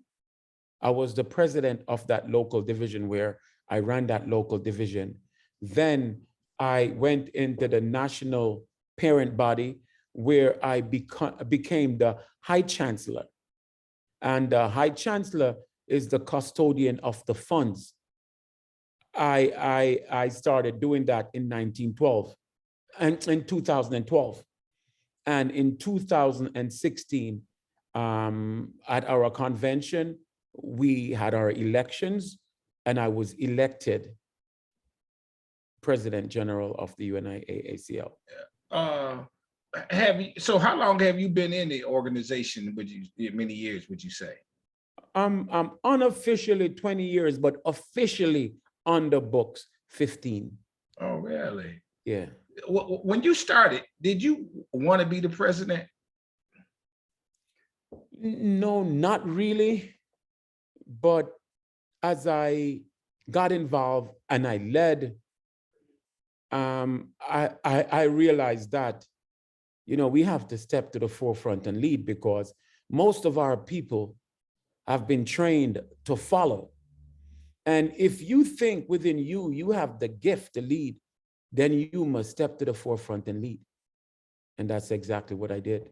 I was the president of that local division where I ran that local division. Then I went into the national parent body where I became the High Chancellor. And the High Chancellor is the custodian of the funds. I started doing that in 1912 and in 2012. And in 2016, at our convention, we had our elections and I was elected President General of the UNIA ACL. So how long have you been in the organization? Many years, would you say? I'm unofficially 20 years, but officially on the books 15. Oh, really? Yeah. When you started, did you want to be the president? No, not really. But as I got involved and I led, I realized that, we have to step to the forefront and lead, because most of our people have been trained to follow. And if you think within you, you have the gift to lead, then you must step to the forefront and lead. And that's exactly what I did.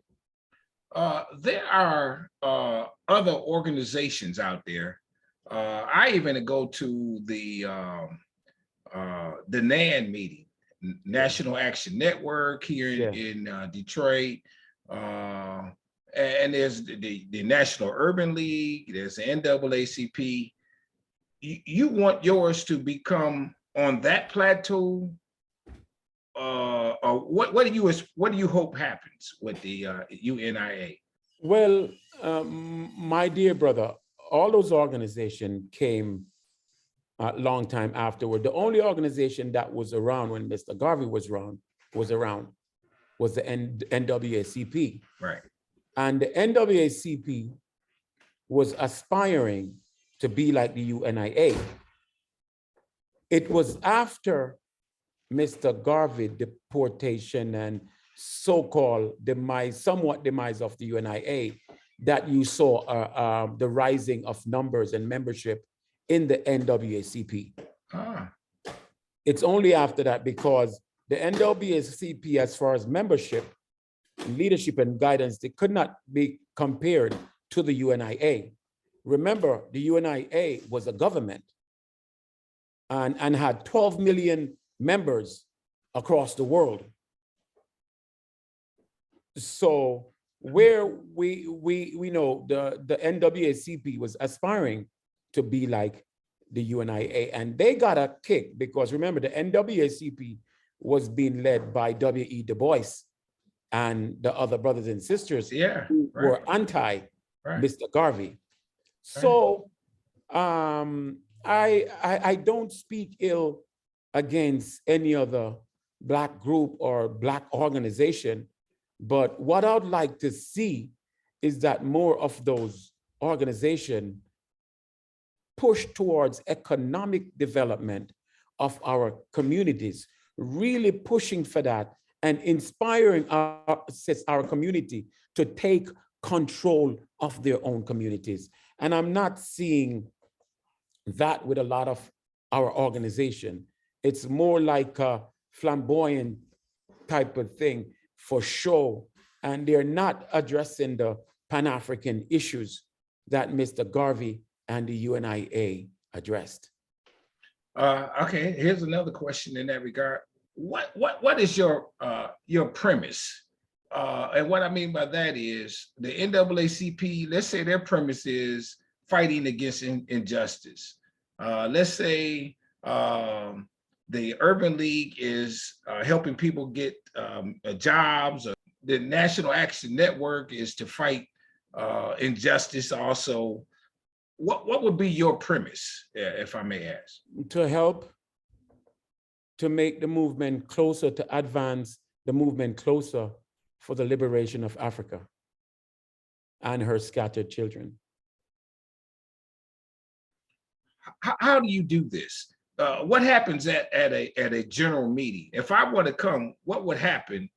There are other organizations out there. I even go to the NAN meeting, National Action Network here in Detroit. And there's the National Urban League, there's the NAACP. You want yours to become on that plateau? Or what do you hope happens with the UNIA? Well, my dear brother, all those organizations came a long time afterward. The only organization that was around when Mr. Garvey was around was the NAACP. Right. And the NAACP was aspiring to be like the UNIA. It was after Mr. Garvey deportation and so-called somewhat demise of the UNIA that you saw the rising of numbers and membership in the NAACP. It's only after that, because the NAACP, as far as membership, leadership, and guidance, they could not be compared to the UNIA. Remember, the UNIA was a government and had 12 million members across the world. So where we know the NAACP was aspiring to be like the UNIA, and they got a kick because remember, the NAACP was being led by W.E. Du Bois and the other brothers and sisters who were anti Mr. Garvey. So I don't speak ill against any other Black group or Black organization, but what I'd like to see is that more of those organizations push towards economic development of our communities, really pushing for that and inspiring our community to take control of their own communities. And I'm not seeing that with a lot of our organization. It's more like a flamboyant type of thing for show, and they're not addressing the Pan-African issues that Mr. Garvey and the UNIA addressed. Okay, here's another question in that regard. What is your premise? And what I mean by that is the NAACP, let's say their premise is fighting against injustice. Let's say the Urban League is helping people get jobs. The National Action Network is to fight injustice also. What would be your premise, if I may ask? To help to make the movement closer, to advance the movement closer for the liberation of Africa and her scattered children. How do you do this? What happens at a general meeting? If I want to come, what would happen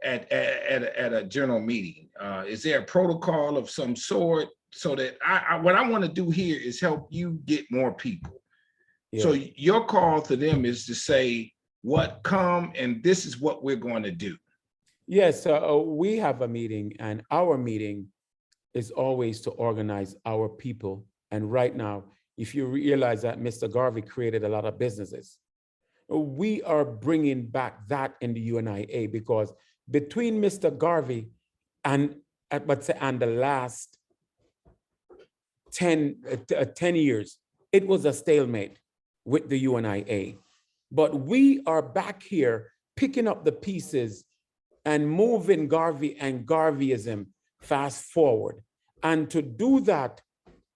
at a general meeting? Is there a protocol of some sort? So that what I want to do here is help you get more people. Yeah. So your call to them is to say, what come and this is what we're going to do. Yes, we have a meeting, and our meeting is always to organize our people. And right now, if you realize that Mr. Garvey created a lot of businesses, we are bringing back that in the UNIA, because between Mr. Garvey and the last 10 years, it was a stalemate with the UNIA. But we are back here picking up the pieces and moving Garvey and Garveyism fast forward. And to do that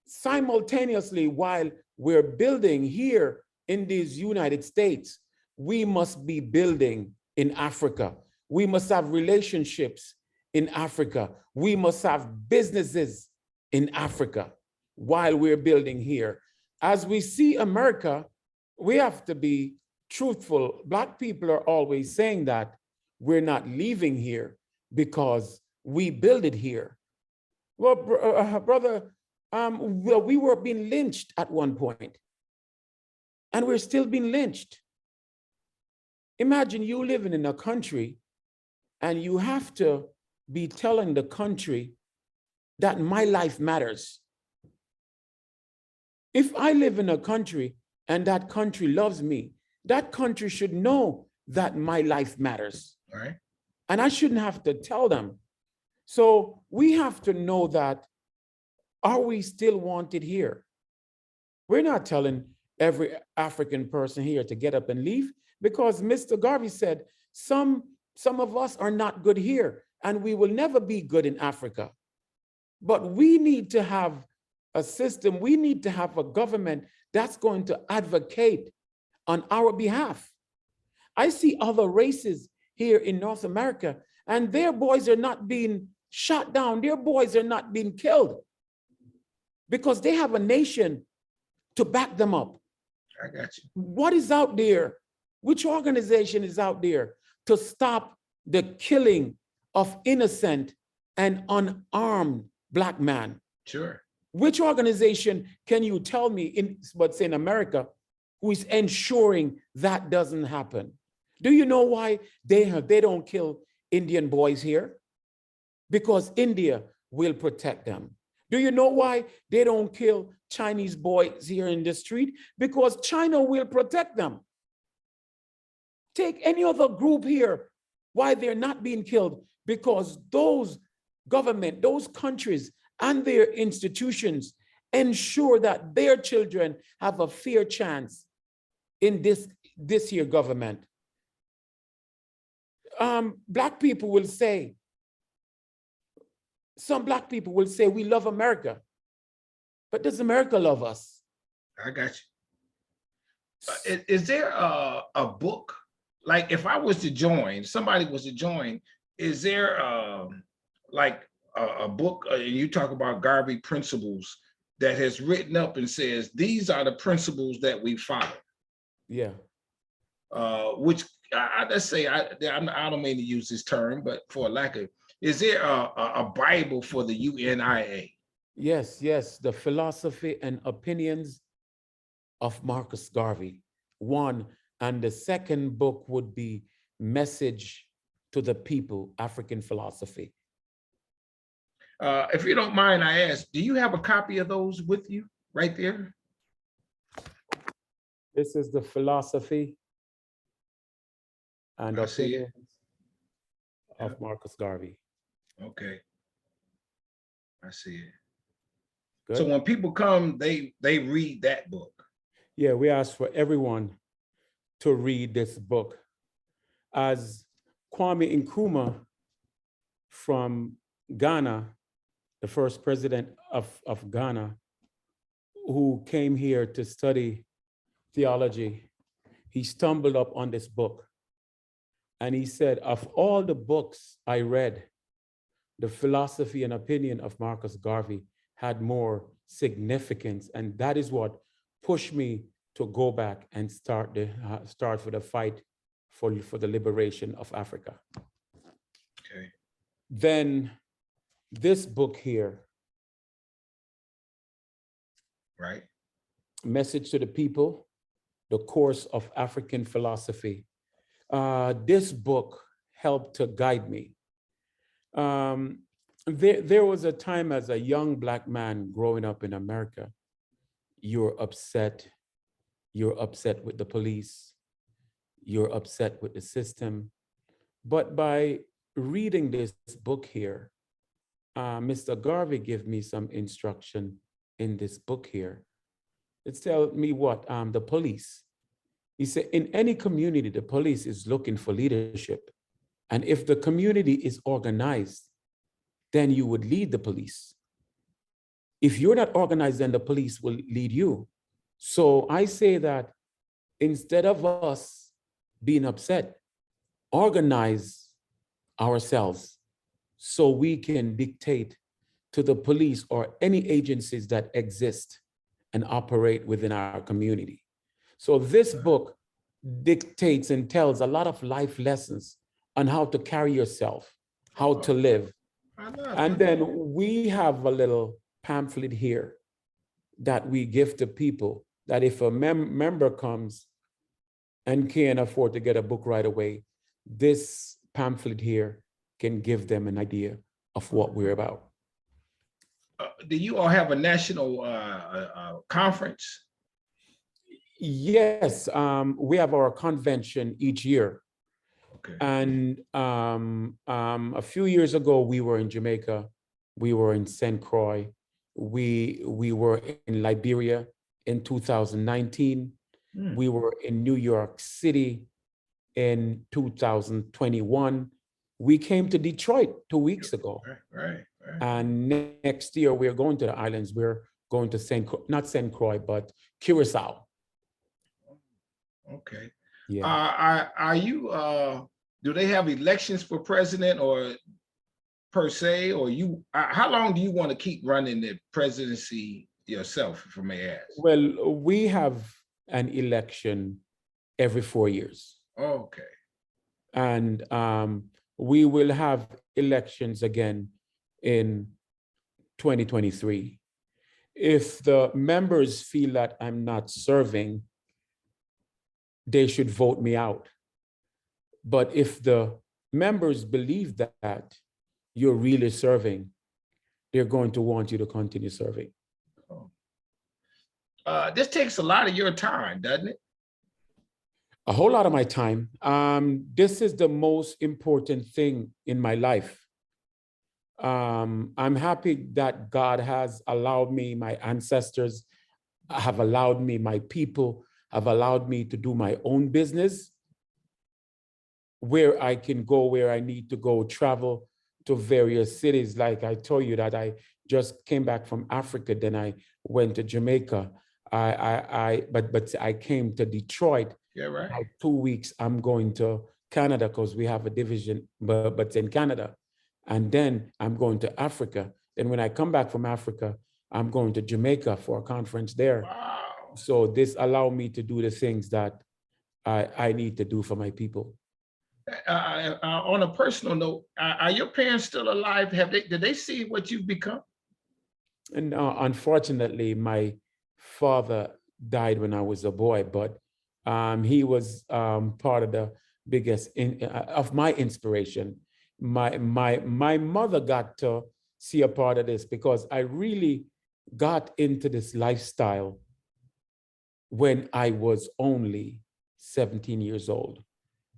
simultaneously while we're building here in these United States, we must be building in Africa. We must have relationships in Africa. We must have businesses in Africa. while we're building here. As we see America, we have to be truthful. Black people are always saying that we're not leaving here because we build it here. Well, brother, well, we were being lynched at one point, and we're still being lynched. Imagine you living in a country and you have to be telling the country that my life matters. If I live in a country and that country loves me, that country should know that my life matters. All right. And I shouldn't have to tell them. So we have to know that, are we still wanted here? We're not telling every African person here to get up and leave, because Mr. Garvey said, some of us are not good here and we will never be good in Africa. But we need to have a system, we need to have a government that's going to advocate on our behalf. I see other races here in North America and their boys are not being shot down, their boys are not being killed because they have a nation to back them up. I got you. What is out there? Which organization is out there to stop the killing of innocent and unarmed Black man? Sure. Which organization can you tell me in, let's say in America, who is ensuring that doesn't happen? Do you know why they don't kill Indian boys here? Because India will protect them. Do you know why they don't kill Chinese boys here in the street? Because China will protect them. Take any other group here, why they're not being killed? Because those government, those countries and their institutions ensure that their children have a fair chance in this here government. Black people will say, some Black people will say, we love America, but does America love us? I got you. Is there a book? Like if I was to join, somebody was to join, is there like a book, and you talk about Garvey principles that has written up and says, these are the principles that we follow? Yeah. Which let's say, I don't mean to use this term, but for lack of, is there a Bible for the UNIA? Yes, yes, the philosophy and opinions of Marcus Garvey, one, and the second book would be Message to the People, African Philosophy. If you don't mind, I ask, do you have a copy of those with you right there? This is the philosophy and opinions of Marcus Garvey. Okay, I see it. Good. So when people come, they read that book. Yeah, we ask for everyone to read this book. As Kwame Nkrumah from Ghana, the first president of Ghana, who came here to study theology, he stumbled up on this book. And he said, of all the books I read, the philosophy and opinion of Marcus Garvey had more significance. And that is what pushed me to go back and start for the fight for the liberation of Africa. Okay. Then this book here, right? Message to the People, the Course of African Philosophy. This book helped to guide me. There was a time as a young Black man growing up in America, you're upset with the police, you're upset with the system. But by reading this book here, Mr. Garvey gave me some instruction in this book here. It tells me what, the police. He said, in any community, the police is looking for leadership. And if the community is organized, then you would lead the police. If you're not organized, then the police will lead you. So I say that instead of us being upset, organize ourselves so we can dictate to the police or any agencies that exist and operate within our community. So this book dictates and tells a lot of life lessons on how to carry yourself, how to live. And then we have a little pamphlet here that we give to people that if a member comes and can't afford to get a book right away, this pamphlet here can give them an idea of what we're about. Do you all have a national conference? Yes, we have our convention each year. Okay. And a few years ago, we were in Jamaica, we were in St. Croix, we were in Liberia in 2019, we were in New York City in 2021. We came to Detroit 2 weeks ago. Right. And next year, we're going to the islands. We're going to not St. Croix, but Curacao. Okay. Yeah. Are you, do they have elections for president or per se, or you, how long do you want to keep running the presidency yourself, if I may ask? Well, we have an election every 4 years. Okay. And we will have elections again in 2023. If the members feel that I'm not serving, they should vote me out. But if the members believe that you're really serving, they're going to want you to continue serving. This takes a lot of your time, doesn't it? A whole lot of my time. This is the most important thing in my life. I'm happy that God has allowed me, my ancestors have allowed me, my people have allowed me to do my own business, where I can go where I need to go, travel to various cities. Like I told you that I just came back from Africa, then I went to Jamaica. But I came to Detroit. Yeah, right. About 2 weeks, I'm going to Canada because we have a division, but it's in Canada. And then I'm going to Africa. Then when I come back from Africa, I'm going to Jamaica for a conference there. Wow. So this allowed me to do the things that I need to do for my people. On a personal note, are your parents still alive? Did they see what you've become? And unfortunately, my father died when I was a boy, but he was part of the biggest of my inspiration. My mother got to see a part of this because I really got into this lifestyle when I was only 17 years old.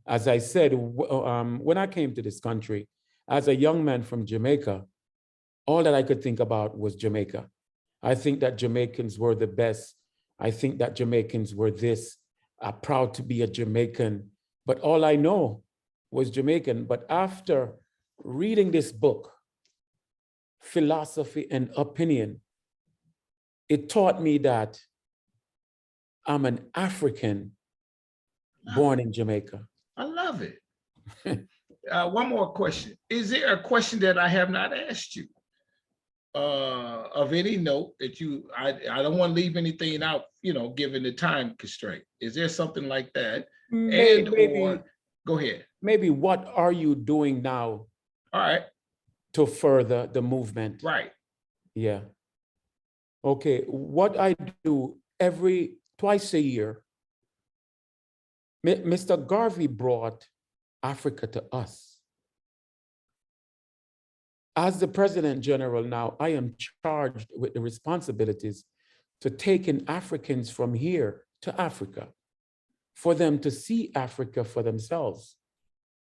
As I said, when I came to this country, as a young man from Jamaica, all that I could think about was Jamaica. I think that Jamaicans were the best. I think that Jamaicans were this, proud to be a Jamaican, but all I know was Jamaican. But after reading this book, Philosophy and Opinion, it taught me that I'm an African born in Jamaica. I love it. One more question. Is there a question that I have not asked you of any note that I don't want to leave anything out, given the time constraint? Is there something like that? Maybe, go ahead. Maybe what are you doing now? All right. To further the movement? Right. Yeah. Okay. What I do twice a year, Mr. Garvey brought Africa to us. As the President General now, I am charged with the responsibilities to taking Africans from here to Africa, for them to see Africa for themselves.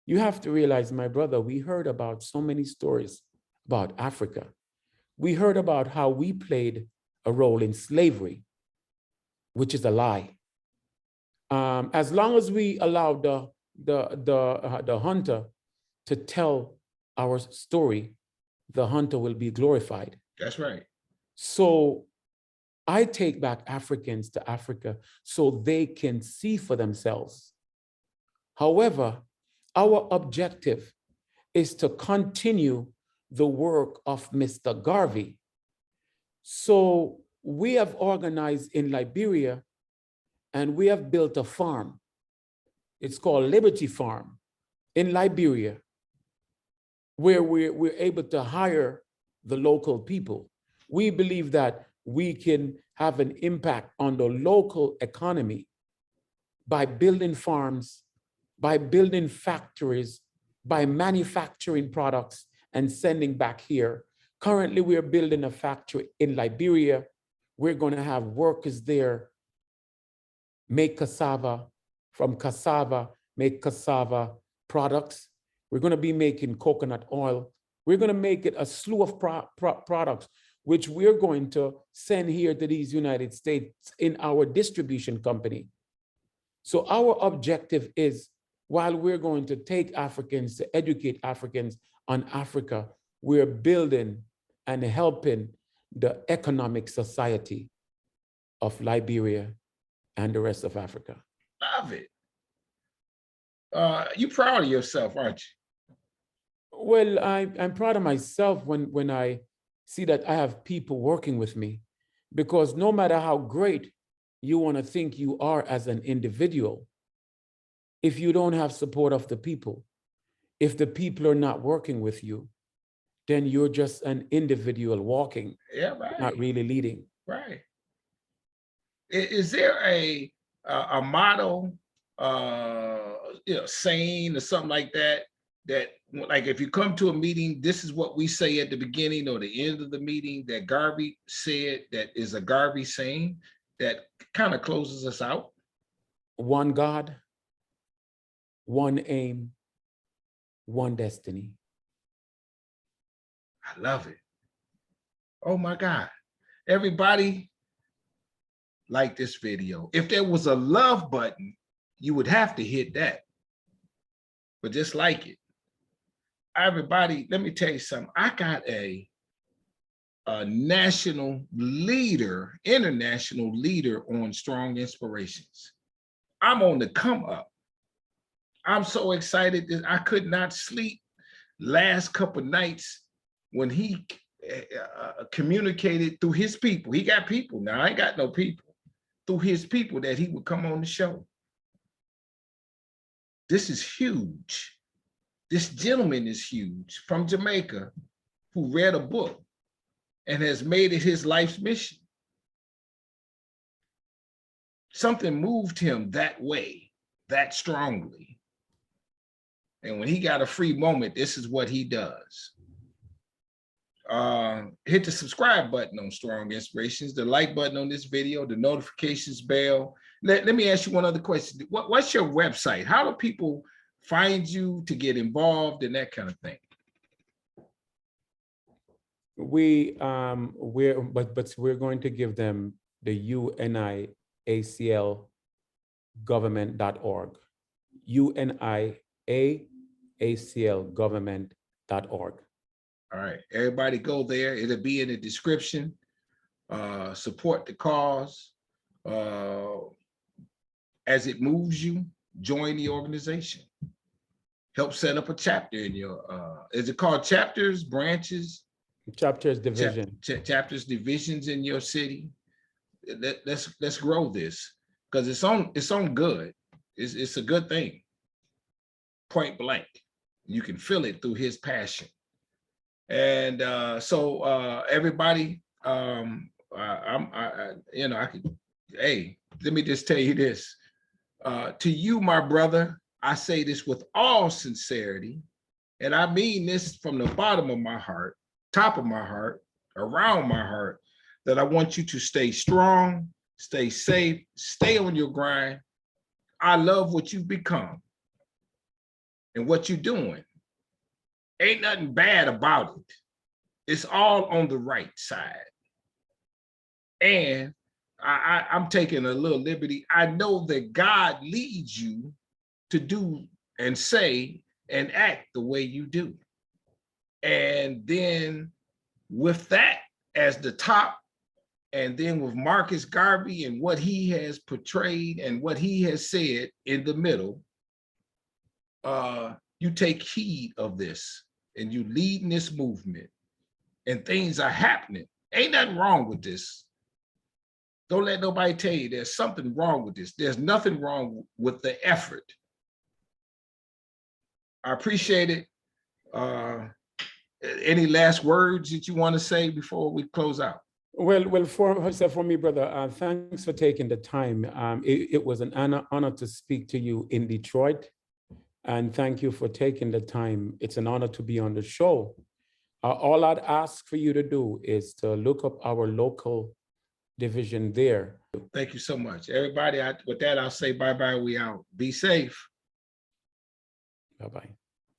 You have to realize, my brother, we heard about so many stories about Africa. We heard about how we played a role in slavery, which is a lie. As long as we allow the hunter to tell our story, the hunter will be glorified. That's right. So I take back Africans to Africa so they can see for themselves. However, our objective is to continue the work of Mr. Garvey. So we have organized in Liberia, and we have built a farm. It's called Liberty Farm in Liberia, where we're able to hire the local people. We believe that we can have an impact on the local economy by building farms, by building factories, by manufacturing products and sending back here. Currently, we are building a factory in Liberia. We're going to have workers there make cassava, from cassava, make cassava products. We're going to be making coconut oil. We're going to make it a slew of products, which we're going to send here to these United States in our distribution company. So our objective is, while we're going to take Africans to educate Africans on Africa, we're building and helping the economic society of Liberia and the rest of Africa. Love it. You're proud of yourself, aren't you? Well, I'm proud of myself when I see that I have people working with me, because no matter how great you want to think you are as an individual, if you don't have support of the people, if the people are not working with you, then you're just an individual walking, right. Not really leading. Right. Is there a motto, saying or something like that, like if you come to a meeting, this is what we say at the beginning or the end of the meeting that Garvey said, that is a Garvey saying that kind of closes us out? One God, one aim, one destiny. I love it. Oh my God. Everybody, like this video. If there was a love button, you would have to hit that. But just like it. Everybody, let me tell you something. I got a national leader, international leader on Strong Inspirations. I'm on the come up. I'm so excited that I could not sleep last couple of nights when he communicated through his people. He got people now. I ain't got no people. Through his people that he would come on the show. This is huge. This gentleman is huge from Jamaica who read a book and has made it his life's mission. Something moved him that way, that strongly. And when he got a free moment, this is what he does. Hit the subscribe button on Strong Inspirations, the like button on this video, the notifications bell. Let me ask you one other question. What's your website? How do people find you to get involved and that kind of thing? We're going to give them the UNIACL government.org. UNIACL government.org. All right, everybody go there. It'll be in the description. Support the cause. As it moves you, join the organization. Help set up a chapter in your, is it called chapters, branches? Chapters, division. Chapters, divisions in your city. Let's grow this, because it's on good. It's a good thing. Point blank. You can feel it through his passion. And everybody, hey, let me just tell you this. To you, my brother, I say this with all sincerity, and I mean this from the bottom of my heart, top of my heart, around my heart, that I want you to stay strong, stay safe, stay on your grind. I love what you've become and what you're doing. Ain't nothing bad about it. It's all on the right side. And I'm taking a little liberty. I know that God leads you to do and say and act the way you do. And then with that as the top, and then with Marcus Garvey and what he has portrayed and what he has said in the middle, you take heed of this. and you leading this movement and things are happening. Ain't nothing wrong with this. Don't let nobody tell you there's something wrong with this. There's nothing wrong with the effort. I appreciate it. Any last words that you want to say before we close out? Well, for me, brother, thanks for taking the time. It was an honor to speak to you in Detroit. And thank you for taking the time. It's an honor to be on the show. All I'd ask for you to do is to look up our local division there. Thank you so much. Everybody, with that, I'll say bye-bye. We out. Be safe. Bye-bye.